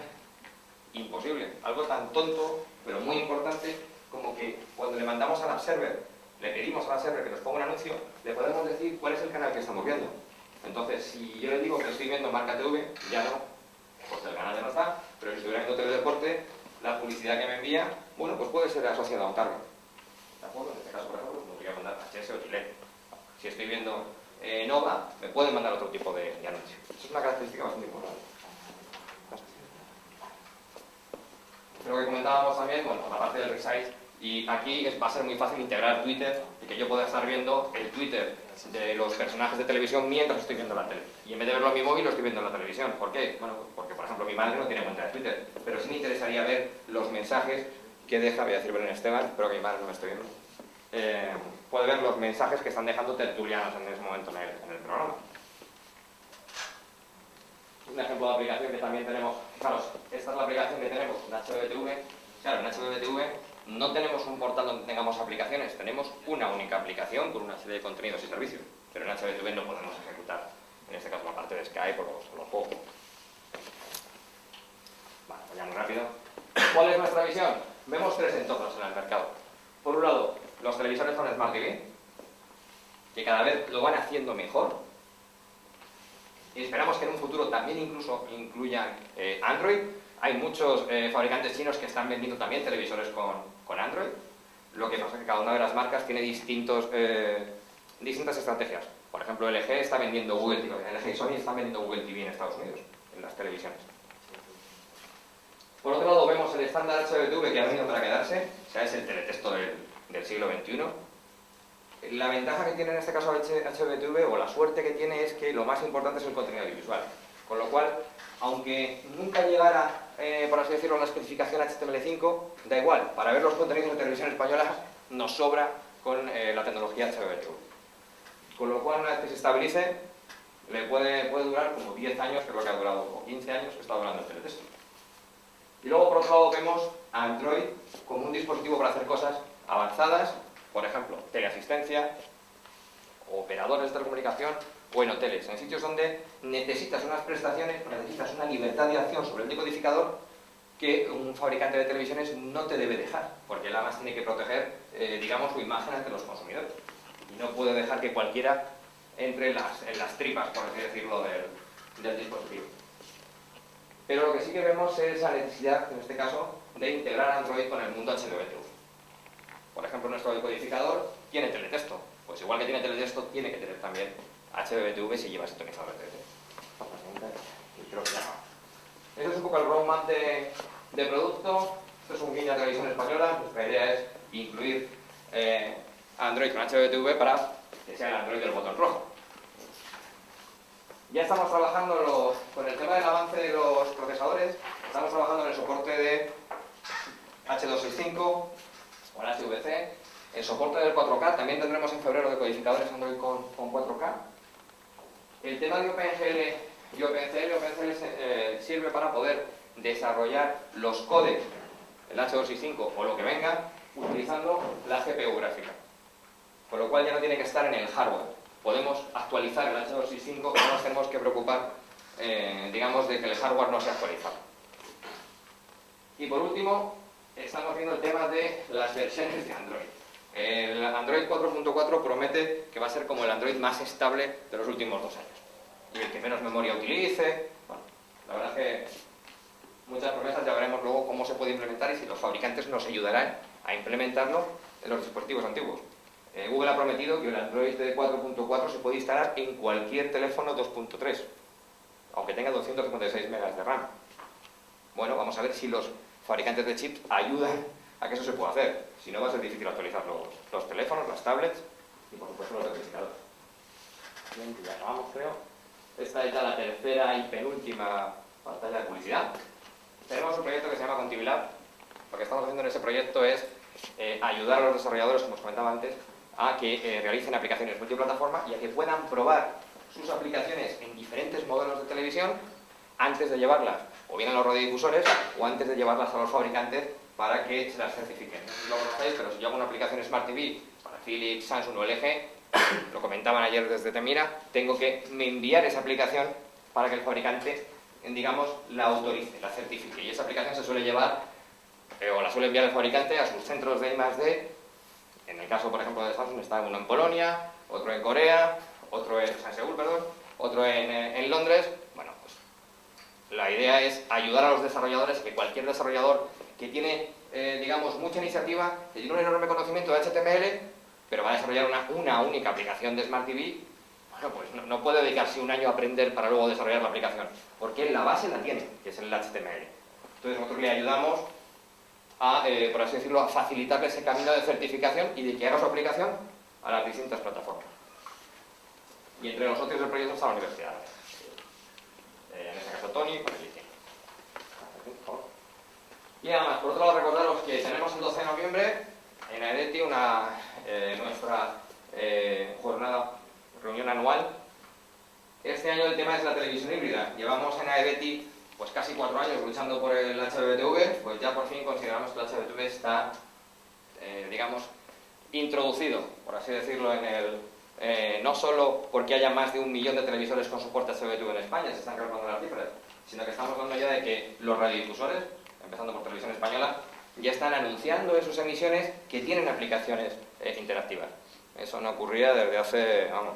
imposibles. Algo tan tonto, pero muy importante, como que cuando le mandamos al app server, le pedimos al app server que nos ponga un anuncio, le podemos decir cuál es el canal que estamos viendo. Entonces, si yo le digo que estoy viendo Marca TV, ya no, porque el canal ya no está, pero si estuviera viendo Teledeporte, la publicidad que me envía, bueno, pues puede ser asociada a un target. ¿De acuerdo? En este caso, por ejemplo, me podría mandar HS o Chile. Si estoy viendo Nova, me pueden mandar otro tipo de anuncio. Eso es una característica bastante importante. Lo que comentábamos también, bueno, por la parte del resize, y aquí va a ser muy fácil integrar Twitter y que yo pueda estar viendo el Twitter de los personajes de televisión mientras estoy viendo la tele. Y en vez de verlo en mi móvil, lo estoy viendo en la televisión. ¿Por qué? Bueno, porque por ejemplo mi madre no tiene cuenta de Twitter, pero sí me interesaría ver los mensajes que deja, voy a decir Belén Esteban, espero que mi madre no me esté viendo, puede ver los mensajes que están dejando tertulianos en ese momento en el programa. Un ejemplo de aplicación que también tenemos, fijaros, esta es la aplicación que tenemos en HBTV. Claro, en HBTV no tenemos un portal donde tengamos aplicaciones, tenemos una única aplicación con una serie de contenidos y servicios, pero en HBTV no podemos ejecutar, en este caso la parte de Skype o los juegos. Vale, pues ya muy rápido. ¿Cuál es nuestra visión? Vemos tres entornos en el mercado. Por un lado, los televisores con Smart TV, que cada vez lo van haciendo mejor. Y esperamos que en un futuro también incluso incluyan Android. Hay muchos fabricantes chinos que están vendiendo también televisores con Android. Lo que pasa es que cada una de las marcas tiene distintas estrategias. Por ejemplo, LG está vendiendo Google TV, LG y Sony están vendiendo Google TV en Estados Unidos, en las televisiones. Por otro lado, vemos el estándar HBTV que ha venido para quedarse, o sea, es el teletexto del siglo XXI. La ventaja que tiene en este caso HBTV, o la suerte que tiene, es que lo más importante es el contenido audiovisual. Con lo cual, aunque nunca llegara, por así decirlo, a la especificación HTML5, da igual, para ver los contenidos de televisión española nos sobra con la tecnología HBTV. Con lo cual, una vez que se estabilice, le puede durar como 10 años, que es lo que ha durado, o 15 años que está durando el teletexto. Y luego, por otro lado, vemos a Android como un dispositivo para hacer cosas avanzadas, por ejemplo, teleasistencia, operadores de telecomunicación o en hoteles, en sitios donde necesitas unas prestaciones, necesitas una libertad de acción sobre el decodificador que un fabricante de televisiones no te debe dejar, porque él además tiene que proteger, digamos, su imagen ante los consumidores. Y no puede dejar que cualquiera entre en las tripas, por así decirlo, del dispositivo. Pero lo que sí que vemos es la necesidad, en este caso, de integrar Android con el mundo HBTV. Por ejemplo, nuestro decodificador tiene teletexto. Pues igual que tiene teletexto, tiene que tener también HBTV si lleva sintonizador de TT. Y creo que ya no. Eso es un poco el roadmap de producto. Esto es un guiño a televisión española. Nuestra idea es incluir Android con HBTV para que sea el Android del botón rojo. Ya estamos trabajando con el tema del avance de los procesadores. Estamos trabajando en el soporte de H265 o el HVC. El soporte del 4K, también tendremos en febrero decodificadores Android con 4K. El tema de OpenGL y OpenCL sirve para poder desarrollar los códecs, el H265 o lo que venga, utilizando la GPU gráfica. Con lo cual ya no tiene que estar en el hardware. Podemos actualizar el H265 y no nos tenemos que preocupar, digamos, de que el hardware no sea actualizado. Y por último, estamos viendo el tema de las versiones de Android. El Android 4.4 promete que va a ser como el Android más estable de los últimos 2 años. Y el que menos memoria utilice. Bueno, la verdad es que muchas promesas, ya veremos luego cómo se puede implementar y si los fabricantes nos ayudarán a implementarlo en los dispositivos antiguos. Google ha prometido que el Android de 4.4 se puede instalar en cualquier teléfono 2.3, aunque tenga 256 MB de RAM. Bueno, vamos a ver si los fabricantes de chips ayudan a que eso se pueda hacer. Si no, va a ser difícil actualizar los teléfonos, las tablets y, por supuesto, los decodificadores. Bien, ya acabamos, creo. Esta es ya la tercera y penúltima pantalla de publicidad. Tenemos un proyecto que se llama Contibilab. Lo que estamos haciendo en ese proyecto es ayudar a los desarrolladores, como os comentaba antes, a que realicen aplicaciones multiplataforma y a que puedan probar sus aplicaciones en diferentes modelos de televisión antes de llevarlas o bien a los radiodifusores o antes de llevarlas a los fabricantes para que se las certifiquen. No sé si lo conocéis, pero si yo hago una aplicación Smart TV para Philips, Samsung o LG, lo comentaban ayer desde Temira, tengo que enviar esa aplicación para que el fabricante, digamos, la autorice, la certifique. Y esa aplicación se suele llevar, o la suele enviar el fabricante a sus centros de I+D. En el caso, por ejemplo, de Samsung está uno en Polonia, otro en Corea, otro en Seúl, perdón, otro en Londres. Bueno, pues la idea es ayudar a los desarrolladores, que cualquier desarrollador que tiene, digamos, mucha iniciativa, que tiene un enorme conocimiento de HTML, pero va a desarrollar una única aplicación de Smart TV, bueno, pues no puede dedicarse un año a aprender para luego desarrollar la aplicación, porque la base la tiene, que es el HTML. Entonces nosotros le ayudamos a, por así decirlo, a facilitarle ese camino de certificación y de que haga su aplicación a las distintas plataformas. Y entre los socios del proyecto está la universidad. En este caso Tony, con el ICE. Y además, por otro lado, recordaros que tenemos el 12 de noviembre en AEDETI nuestra jornada, reunión anual. Este año el tema es la televisión híbrida. Llevamos en AEDETI pues casi 4 años luchando por el HbbTV, pues ya por fin consideramos que el HbbTV está, digamos, introducido, por así decirlo, en el... no solo porque haya más de 1 millón de televisores con soporte HbbTV en España, se están calculando las cifras, sino que estamos dando ya de que los radiodifusores, empezando por Televisión Española, ya están anunciando en sus emisiones que tienen aplicaciones interactivas. Eso no ocurría desde hace, vamos,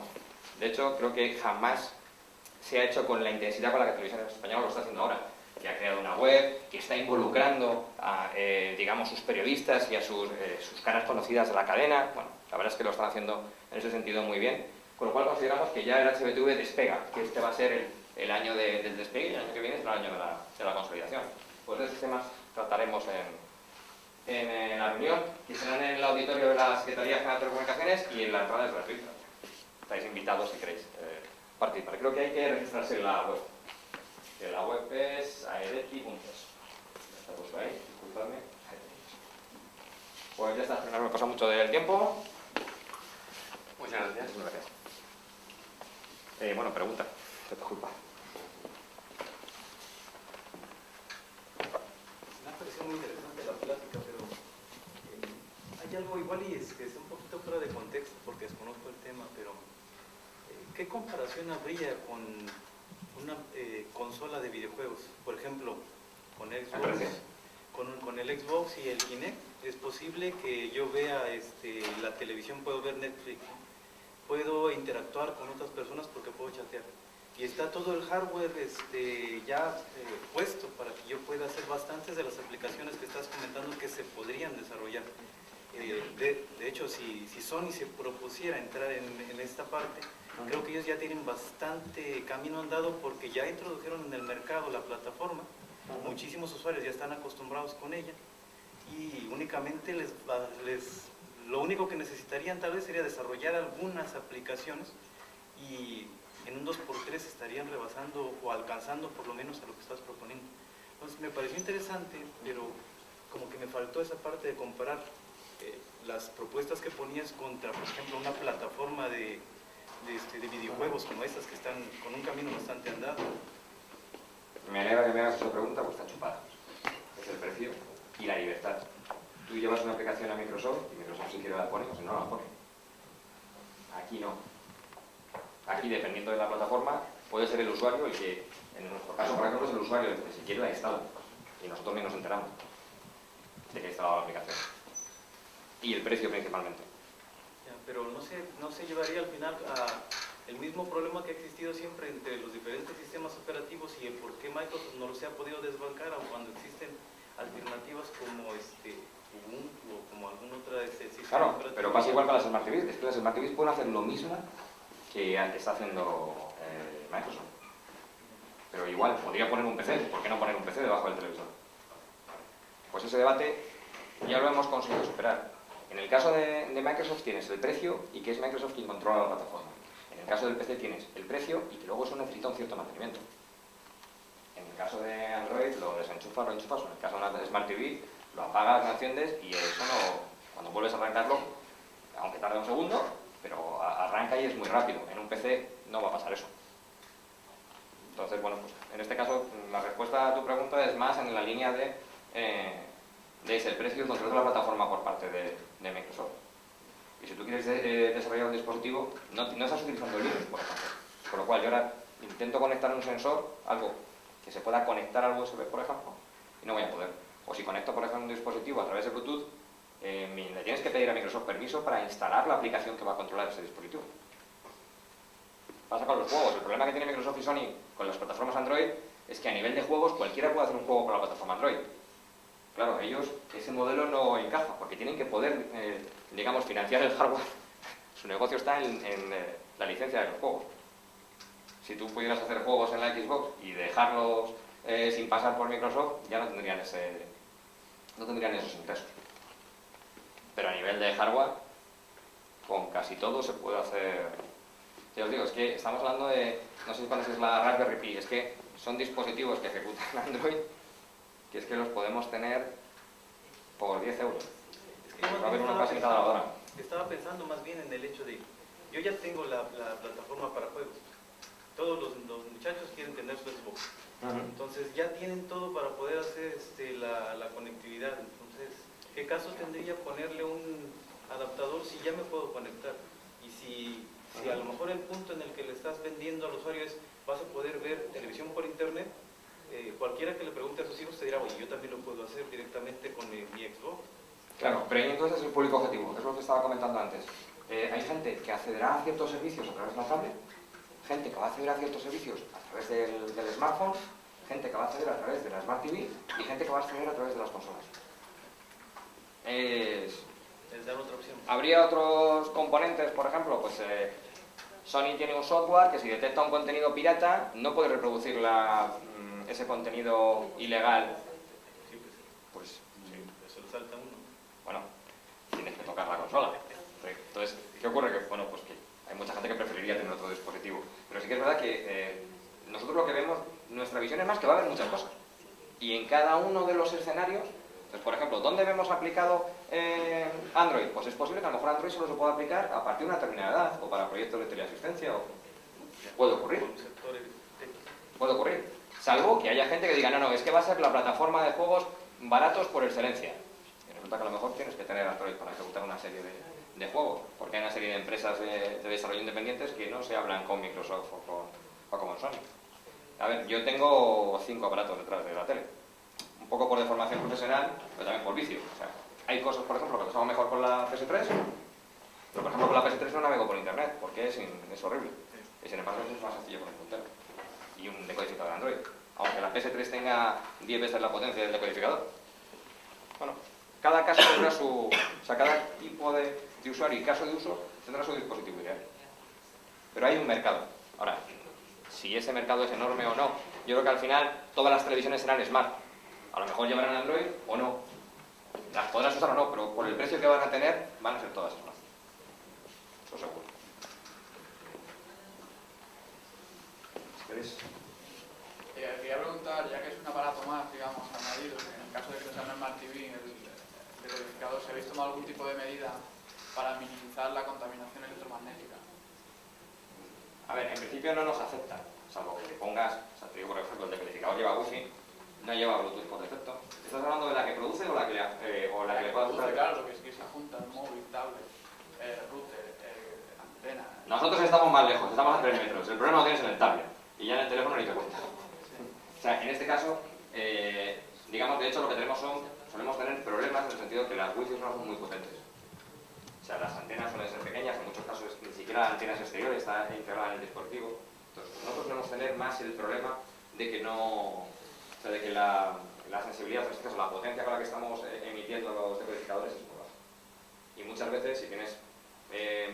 de hecho creo que jamás se ha hecho con la intensidad con la que Televisión Española lo está haciendo ahora, que ha creado una web, que está involucrando a, digamos, sus periodistas y a sus caras conocidas de la cadena. Bueno, la verdad es que lo están haciendo en ese sentido muy bien, con lo cual consideramos que ya el HbbTV despega, que este va a ser el año del despegue y el año que viene será el año de la consolidación. Pues de estos temas trataremos en la reunión, que serán en el auditorio de la Secretaría General de Telecomunicaciones y en la entrada es gratuita. Estáis invitados si queréis participar. Creo que hay que registrarse en la web. Que la web es aedeti.es. Está puesto ahí, disculpadme. Pues ya está, no me pasa mucho del tiempo. Muchas gracias. Muchas gracias. Bueno, pregunta. Te disculpa. Me ha parecido muy interesante la plática, pero hay algo igual y es que está un poquito fuera de contexto porque desconozco el tema, pero ¿qué comparación habría con una consola de videojuegos? Por ejemplo, con Xbox, con el Xbox y el Kinect, es posible que yo vea la televisión, puedo ver Netflix, ¿no? Puedo interactuar con otras personas porque puedo chatear. Y está todo el hardware ya puesto para que yo pueda hacer bastantes de las aplicaciones que estás comentando que se podrían desarrollar. De hecho, si Sony se propusiera entrar en esta parte, creo que ellos ya tienen bastante camino andado porque ya introdujeron en el mercado la plataforma, muchísimos usuarios ya están acostumbrados con ella y únicamente lo único que necesitarían tal vez sería desarrollar algunas aplicaciones y en un 2x3 estarían rebasando o alcanzando por lo menos a lo que estás proponiendo. Entonces me pareció interesante, pero como que me faltó esa parte de comparar las propuestas que ponías contra, por ejemplo, una plataforma de videojuegos como estas que están con un camino bastante andado. Me alegra que me hagas esa pregunta, pues está chupada. Es el precio y la libertad. Tú llevas una aplicación a Microsoft y Microsoft si quiere la pone o si no la pone. Aquí no. Aquí, dependiendo de la plataforma, puede ser el usuario el que, en nuestro caso, por ejemplo, es el usuario el que si quiere la instala. Y nosotros ni nos enteramos de que ha instalado la aplicación. Y el precio principalmente. Ya, pero no se llevaría al final a el mismo problema que ha existido siempre entre los diferentes sistemas operativos y el por qué Microsoft no se ha podido desbancar, aun cuando existen alternativas como Ubuntu o como algún otro sistema claro, operativo. pero pasa igual para las Smart TVs. Es que las Smart TVs pueden hacer lo mismo que está haciendo Microsoft. Pero igual, podría poner un PC. ¿Por qué no poner un PC debajo del televisor? Pues ese debate ya lo hemos conseguido superar. En el caso de Microsoft tienes el precio y que es Microsoft quien controla la plataforma. En el caso del PC tienes el precio y que luego eso necesita un cierto mantenimiento. En el caso de Android lo desenchufas, lo enchufas. En el caso de una Smart TV lo apagas, lo enciendes y eso no, cuando vuelves a arrancarlo aunque tarde un segundo, pero arranca y es muy rápido. En un PC no va a pasar eso. Entonces, bueno, pues en este caso la respuesta a tu pregunta es más en la línea de ese, el precio y el control de la plataforma por parte de Microsoft. Y si tú quieres desarrollar un dispositivo, no estás utilizando Linux, por ejemplo. Con lo cual yo ahora intento conectar un sensor, algo que se pueda conectar al USB, por ejemplo, y no voy a poder. O si conecto, por ejemplo, un dispositivo a través de Bluetooth, le tienes que pedir a Microsoft permiso para instalar la aplicación que va a controlar ese dispositivo. Pasa con los juegos. El problema que tiene Microsoft y Sony con las plataformas Android es que a nivel de juegos cualquiera puede hacer un juego con la plataforma Android. Claro, ellos, ese modelo no encaja, porque tienen que poder, digamos, financiar el hardware. Su negocio está en la licencia de los juegos. Si tú pudieras hacer juegos en la Xbox y dejarlos sin pasar por Microsoft, ya no tendrían esos ingresos. Pero a nivel de hardware, con casi todo se puede hacer. Ya os digo, es que estamos hablando de, no sé si conoces la Raspberry Pi, es que son dispositivos que ejecutan Android, que es que los podemos tener por 10 euros. Es que va a haber uno casi en cada lavadora. Estaba pensando más bien en el hecho de, yo ya tengo la plataforma para juegos. Todos los muchachos quieren tener su Xbox. Entonces ya tienen todo para poder hacer la conectividad. Entonces, ¿qué caso tendría ponerle un adaptador si ya me puedo conectar? Y si a lo mejor el punto en el que le estás vendiendo al usuario es vas a poder ver televisión por internet, cualquiera que le pregunte a sus hijos te dirá, oye, yo también lo puedo hacer directamente con mi Xbox. Claro, pero ahí entonces es el público objetivo, es lo que estaba comentando antes. Hay gente que accederá a ciertos servicios a través de la tablet, gente que va a acceder a ciertos servicios a través del smartphone, gente que va a acceder a través de la Smart TV y gente que va a acceder a través de las consolas. Les dan otra opción. Habría otros componentes, por ejemplo, pues Sony tiene un software que si detecta un contenido pirata no puede reproducir ese contenido ilegal. Sí, Pues sí, eso le salta a uno. bueno, tienes que tocar la consola. Entonces, ¿qué ocurre? Que, bueno, pues que hay mucha gente que preferiría tener otro dispositivo. Pero sí que es verdad que nosotros lo que vemos, nuestra visión es más que va a haber muchas cosas. Y en cada uno de los escenarios, pues por ejemplo, ¿dónde vemos aplicado Android? Pues es posible que a lo mejor Android solo se pueda aplicar a partir de una determinada edad, o para proyectos de teleasistencia, o puede ocurrir. Puede ocurrir. Salvo que haya gente que diga, no, es que va a ser la plataforma de juegos baratos por excelencia. Y resulta que a lo mejor tienes que tener Android para ejecutar una serie de juegos, porque hay una serie de empresas de desarrollo independientes que no se hablan con Microsoft o con Sony. A ver, yo tengo 5 aparatos detrás de la tele. Un poco por deformación profesional, pero también por vicio. O sea, hay cosas, por ejemplo, que los hago mejor con la PS3, pero por ejemplo con la PS3 no navego por internet, porque es horrible. Y sin embargo es más sencillo con el puntero. Y un decodificador de Android. Aunque la PS3 tenga 10 veces la potencia del decodificador. Bueno, cada caso tendrá o sea, cada tipo de usuario y caso de uso tendrá su dispositivo ideal. Pero hay un mercado. Ahora, si ese mercado es enorme o no, yo creo que al final todas las televisiones serán smart. A lo mejor llevarán Android o no. Las podrás usar o no, pero por el precio que van a tener, van a ser todas smart. Eso seguro. Si queréis. Quería preguntar, ya que es un aparato más, digamos, añadido, en el caso de que sea una Smart TV, el decodificador, ¿se habéis tomado algún tipo de medida para minimizar la contaminación electromagnética? A ver, en principio no nos afecta, salvo que le pongas, o sea, te digo por ejemplo, el decodificador lleva Wi-Fi, no lleva Bluetooth por defecto. ¿Estás hablando de la que produce o la que le pueda usar? Claro, lo que es que se juntan móvil, tablet, router, antena. Nosotros estamos más lejos, estamos a 3 metros. El problema lo tienes en el tablet y ya en el teléfono ni te cuenta. O sea, en este caso, digamos, de hecho lo que solemos tener problemas en el sentido que las Wi-Fi no son muy potentes. O sea, las antenas suelen ser pequeñas, en muchos casos ni siquiera la antena es exterior, está integrada en el dispositivo. Entonces, nosotros solemos tener más el problema de que no, o sea, de que la sensibilidad, en este caso la potencia con la que estamos emitiendo los decodificadores es muy baja. Y muchas veces, si tienes,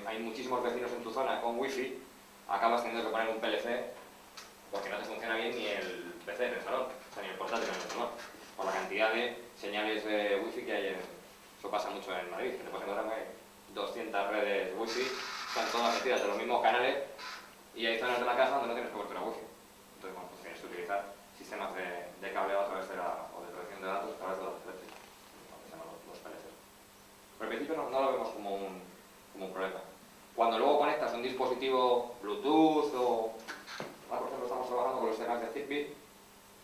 hay muchísimos vecinos en tu zona con Wi-Fi, acabas teniendo que poner un PLC porque no te funciona bien ni el PC en el salón, o sea, ni el portátil en el salón, por la cantidad de señales de Wi-Fi que hay eso pasa mucho en Madrid, que te puedes encontrar 200 redes Wi-Fi, están todas metidas en los mismos canales y hay zonas de la casa donde no tienes cobertura Wi-Fi. Entonces, bueno, pues tienes que utilizar sistemas de cableado a través de o de protección de datos a través de la red eléctrica, lo que se llaman los PLCs. Pero al principio no lo vemos como un como un problema. Cuando luego conectas un dispositivo Bluetooth o, por ejemplo, estamos trabajando con los temas de Zigbee,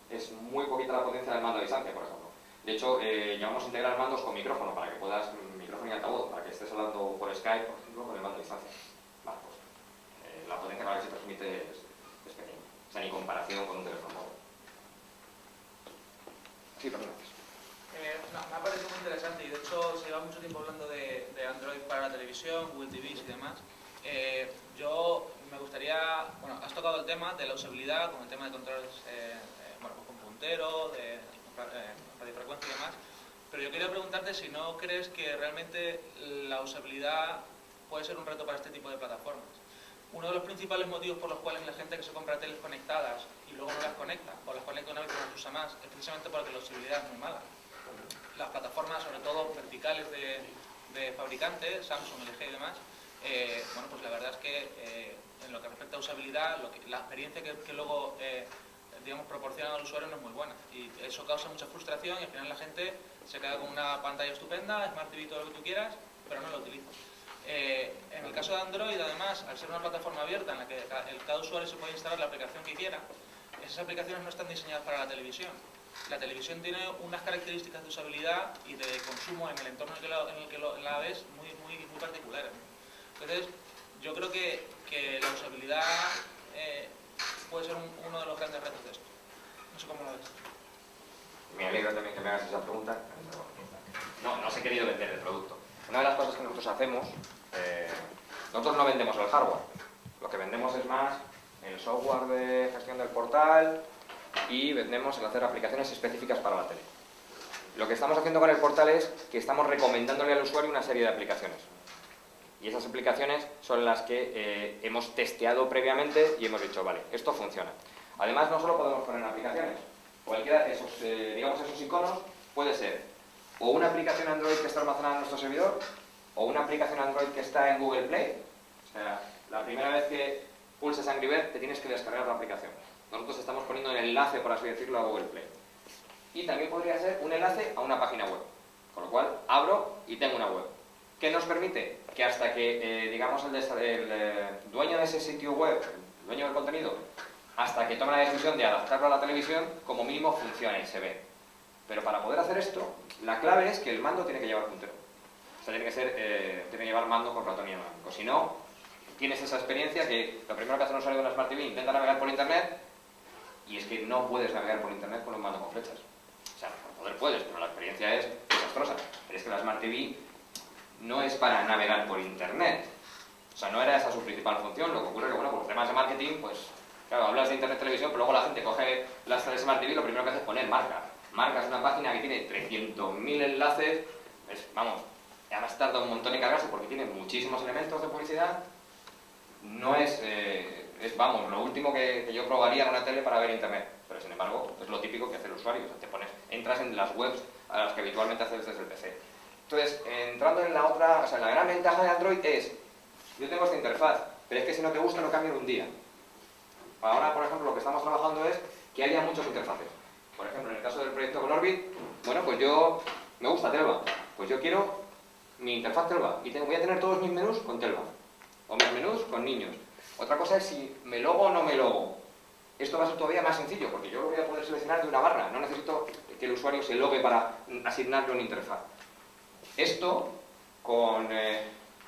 es muy poquita la potencia del mando a distancia, por ejemplo. De hecho, llevamos a integrar mandos con micrófono, para que puedas, micrófono y altavoz, para que estés hablando por Skype, por ejemplo, con el mando a distancia. Vale, pues, la potencia para que se transmite es pequeña, o sea, ni comparación con un teléfono móvil. Sí, perdón. Me ha parecido muy interesante y de hecho se lleva mucho tiempo hablando de Android para la televisión, Google TVs y demás. Yo me gustaría, bueno, has tocado el tema de la usabilidad con el tema de controles bueno, con puntero, de radiofrecuencia y demás, pero yo quería preguntarte si no crees que realmente la usabilidad puede ser un reto para este tipo de plataformas. Uno de los principales motivos por los cuales la gente que se compra teles conectadas y luego no las conecta, o las conecta una vez y no las usa más, es precisamente porque la usabilidad es muy mala. Las plataformas, sobre todo verticales de fabricantes, Samsung, LG y demás, bueno, pues la verdad es que en lo que respecta a usabilidad, la experiencia que luego digamos, proporciona al usuario no es muy buena y eso causa mucha frustración y al final la gente se queda con una pantalla estupenda, Smart TV, todo lo que tú quieras, pero no la utiliza. En el caso de Android, además, al ser una plataforma abierta en la que cada usuario se puede instalar la aplicación que quiera, esas aplicaciones no están diseñadas para la televisión. La televisión tiene unas características de usabilidad y de consumo en el entorno en el que la ves muy particulares. Entonces, yo creo que la usabilidad puede ser uno de los grandes retos de esto. No sé cómo lo ves. Me alegro también que me hagas esa pregunta. No os he querido vender el producto. Una de las cosas que nosotros hacemos, nosotros no vendemos el hardware. Lo que vendemos es más el software de gestión del portal y vendemos el hacer aplicaciones específicas para la tele. Lo que estamos haciendo con el portal es que estamos recomendándole al usuario una serie de aplicaciones. Y esas aplicaciones son las que hemos testeado previamente y hemos dicho, vale, esto funciona. Además, no solo podemos poner aplicaciones. Cualquiera de esos, digamos, esos iconos puede ser o una aplicación Android que está almacenada en nuestro servidor o una aplicación Android que está en Google Play. O sea, la primera vez que pulses Angry Bird te tienes que descargar la aplicación. Nosotros estamos poniendo el enlace, por así decirlo, a Google Play. Y también podría ser un enlace a una página web. Con lo cual, abro y tengo una web. ¿Qué nos permite? Que hasta que, digamos, el dueño de ese sitio web, el dueño del contenido, hasta que tome la decisión de adaptarlo a la televisión, como mínimo funciona y se ve. Pero para poder hacer esto, la clave es que el mando tiene que llevar puntero. O sea, tiene que llevar mando con ratón y inalámbrico. Si no, tienes esa experiencia que lo primero que hace un usuario de una Smart TV intenta navegar por internet y es que no puedes navegar por internet con un mando con flechas. O sea, por poder puedes, pero la experiencia es desastrosa. Pero es que la Smart TV no es para navegar por internet. O sea, no era esa su principal función. Lo que ocurre es que, bueno, por temas de marketing, pues, claro, hablas de internet televisión, pero luego la gente coge las Smart TV y lo primero que hace es poner marca. Marca es una página que tiene 300.000 enlaces, vamos, además tarda un montón en cargarse porque tiene muchísimos elementos de publicidad. No es, vamos, lo último que yo probaría en una tele para ver internet. Pero sin embargo, es lo típico que hace el usuario. O sea, entras en las webs a las que habitualmente haces desde el PC. Entonces, entrando en la otra, o sea, la gran ventaja de Android es, yo tengo esta interfaz, pero es que si no te gusta no cambia en un día. Ahora, por ejemplo, lo que estamos trabajando es que haya muchas interfaces. Por ejemplo, en el caso del proyecto con Orbit, bueno, pues me gusta Telva, pues yo quiero mi interfaz Telva y voy a tener todos mis menús con Telva, o mis menús con niños. Otra cosa es si me logo o no me logo. Esto va a ser todavía más sencillo, porque yo lo voy a poder seleccionar de una barra, no necesito que el usuario se logue para asignarle una interfaz. Esto, con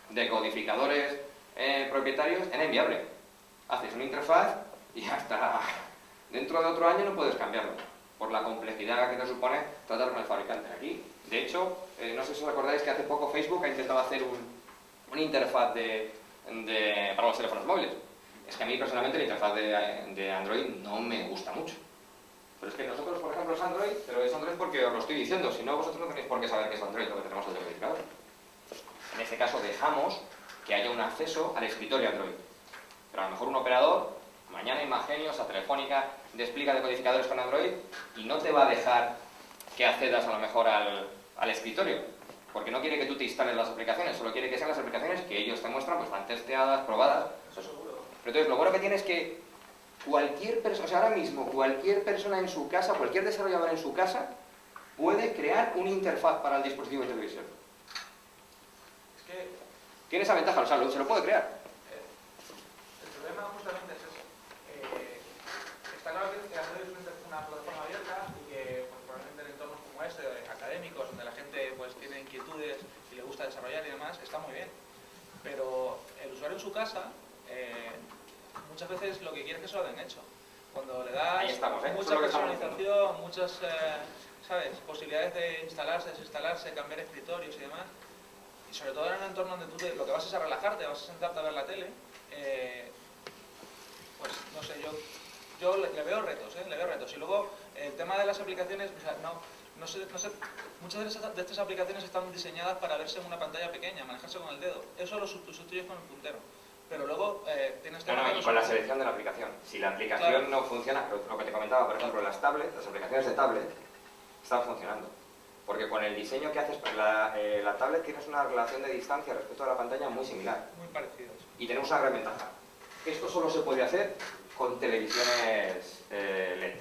decodificadores propietarios, era inviable. Haces una interfaz y hasta dentro de otro año no puedes cambiarlo, por la complejidad que te supone tratar con el fabricante. Aquí, de hecho, no sé si os acordáis que hace poco Facebook ha intentado hacer una interfaz para los teléfonos móviles. Es que a mí personalmente la interfaz de Android no me gusta mucho. Pero es que nosotros, por ejemplo, es Android, pero es Android porque os lo estoy diciendo, si no vosotros no tenéis por qué saber qué es Android, lo que tenemos el decodificador. En este caso dejamos que haya un acceso al escritorio Android. Pero a lo mejor un operador, mañana Imagenios, a Telefónica, despliega decodificadores con Android y no te va a dejar que accedas a lo mejor al escritorio, porque no quiere que tú te instales las aplicaciones, solo quiere que sean las aplicaciones que ellos te muestran, pues están testeadas, probadas. Eso seguro. Pero entonces lo bueno que tienes es que cualquier persona, o sea, ahora mismo cualquier persona en su casa, cualquier desarrollador en su casa, puede crear una interfaz para el dispositivo de televisión. Es que Tiene esa ventaja, o sea, se lo puede crear. El problema justamente es eso. Está claro que Android es una plataforma abierta y que pues, probablemente en entornos como este, académicos, donde la gente pues, tiene inquietudes y le gusta desarrollar y demás, está muy bien. Pero el usuario en su casa muchas veces lo que quiere es que se lo den hecho. Cuando le das Ahí estamos, ¿eh? mucha personalización, muchas ¿sabes? Posibilidades de instalarse, desinstalarse, cambiar escritorios y demás, y sobre todo en un entorno donde tú lo que vas es a relajarte, vas a sentarte a ver la tele, pues no sé, yo le veo retos, le veo retos. Y luego el tema de las aplicaciones, o sea, no sé, muchas de estas aplicaciones están diseñadas para verse en una pantalla pequeña, manejarse con el dedo. Eso lo sustituyes con el puntero. Pero luego tienes que... No, y con la selección de la aplicación. Si la aplicación claro. no funciona, lo que te comentaba, por ejemplo, las tablets, las aplicaciones de tablet, están funcionando. Porque con el diseño que haces, la tablet tienes una relación de distancia respecto a la pantalla muy similar. Muy parecidos. Y tenemos una gran ventaja. Esto solo se puede hacer con televisiones LED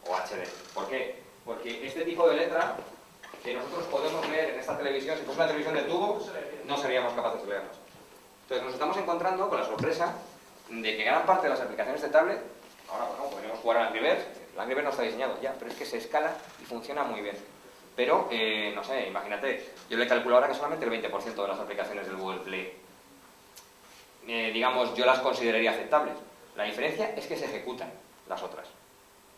o HD. ¿Por qué? Porque este tipo de letra que nosotros podemos leer en esta televisión, si fuese una televisión de tubo, no seríamos capaces de leernos. Entonces nos estamos encontrando con la sorpresa de que gran parte de las aplicaciones de tablet, ahora bueno, podríamos jugar al Angry Birds, el Angry Birds no está diseñado ya, pero es que se escala y funciona muy bien. Pero, no sé, imagínate, yo le calculo ahora que solamente el 20% de las aplicaciones del Google Play, digamos, yo las consideraría aceptables. La diferencia es que se ejecutan las otras.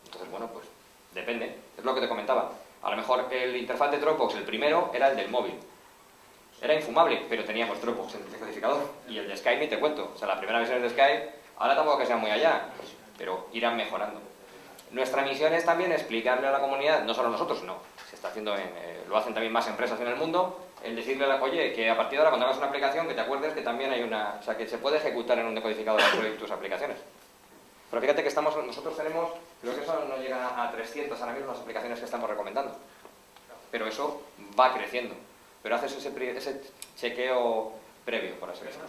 Entonces, bueno, pues depende, es lo que te comentaba. A lo mejor el interfaz de Dropbox, el primero, era el del móvil. Era infumable, pero teníamos Dropbox en el decodificador. Y el de Skype ni te cuento. O sea, las primeras versiones de Skype, ahora tampoco que sean muy allá, pero irán mejorando. Nuestra misión es también explicarle a la comunidad, no solo nosotros, no, se está haciendo lo hacen también más empresas en el mundo, el decirle, oye, que a partir de ahora cuando hagas una aplicación, que te acuerdes que también hay una, o sea, que se puede ejecutar en un decodificador de Android tus aplicaciones. Pero fíjate que nosotros tenemos, creo que eso no llega a 300 ahora mismo las aplicaciones que estamos recomendando. Pero eso va creciendo. Pero haces ese chequeo previo, por así decirlo.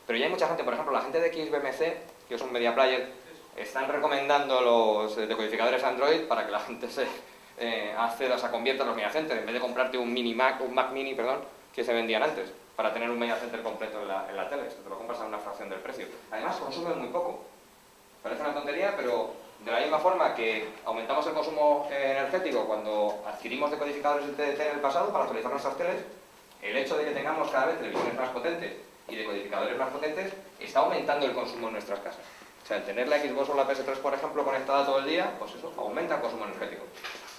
Pero ya hay mucha gente, por ejemplo, la gente de XBMC, que es un media player, están recomendando los decodificadores Android para que la gente se acceda, o sea, convierta en los media center, en vez de comprarte un Mac Mini, perdón, que se vendían antes, para tener un media center completo en la tele. Esto te lo compras a una fracción del precio. Además, consumen muy poco. Parece una tontería, pero de la misma forma que aumentamos el consumo energético cuando adquirimos decodificadores de TDT en el pasado para actualizar nuestras teles, el hecho de que tengamos cada vez televisiones más potentes y decodificadores más potentes está aumentando el consumo en nuestras casas. O sea, el tener la Xbox o la PS3, por ejemplo, conectada todo el día, pues eso aumenta el consumo energético.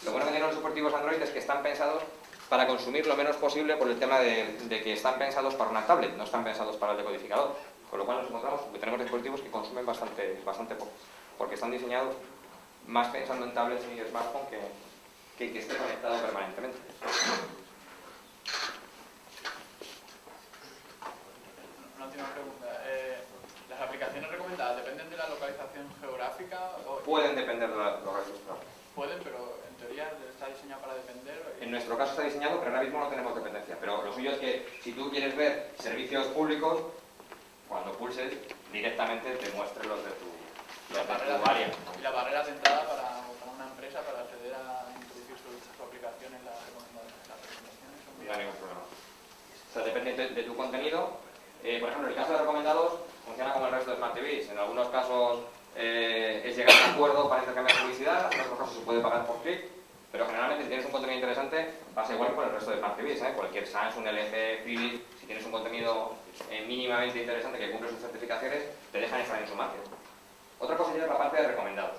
Lo bueno que tienen los dispositivos Android es que están pensados para consumir lo menos posible por el tema de que están pensados para una tablet, no están pensados para el decodificador. Con lo cual nos encontramos que tenemos dispositivos que consumen bastante poco, porque están diseñados más pensando en tablets y smartphones que esté conectado permanentemente. Una última pregunta. ¿Las aplicaciones recomendadas dependen de la localización geográfica? Pueden depender de la localización geográfica. Pueden, pero en teoría está diseñado para depender. En nuestro caso está diseñado, pero ahora mismo no tenemos dependencia. Pero lo suyo es que si tú quieres ver servicios públicos, cuando pulses, directamente te muestre los de tu área. Y la barrera de entrada para una empresa para acceder a introducir su aplicación en las recomendaciones. No hay ningún problema. O sea, depende de tu contenido. Por ejemplo, en el caso de recomendados, funciona como el resto de Smart TVs. En algunos casos es llegar a un acuerdo para intercambiar publicidad, en otros casos se puede pagar por clic, pero generalmente si tienes un contenido interesante pasa igual con el resto de Smart TVs. Cualquier Samsung, LG, Philips, si tienes un contenido mínimamente interesante que cumple sus certificaciones, te dejan estar en su margen. Otra cosa ya es la parte de recomendados.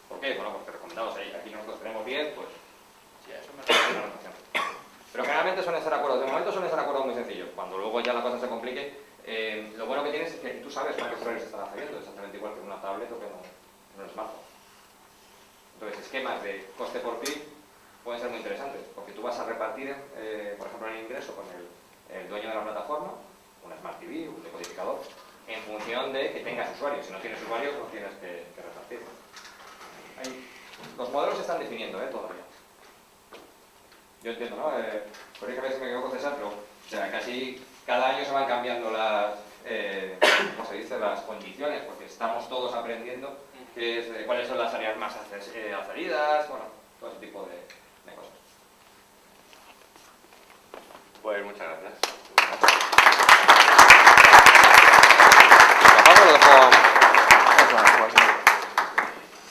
¿Por qué? Bueno, porque recomendados ahí, aquí nosotros tenemos 10, pues Sí, a eso me refiero. pero generalmente suelen ser acuerdos, de momento suelen ser acuerdos muy sencillos. Cuando luego ya la cosa se complique, lo bueno que tienes es que tú sabes cuántos errores están haciendo, exactamente igual que en una tablet o que en un smartphone. Entonces, esquemas de coste por clic pueden ser muy interesantes, porque tú vas a repartir, por ejemplo, el ingreso con el dueño de la plataforma, una Smart TV, un decodificador, en función de que tengas usuarios. Si no tienes usuarios, no tienes que repartir. Los modelos se están definiendo todavía. Yo entiendo, ¿no? Por ahí que a veces me equivoco, César, pero o sea, casi cada año se van cambiando ¿cómo se dice? Las condiciones, porque estamos todos aprendiendo cuáles son las áreas más accedidas, bueno, todo ese tipo de cosas. Pues muchas gracias.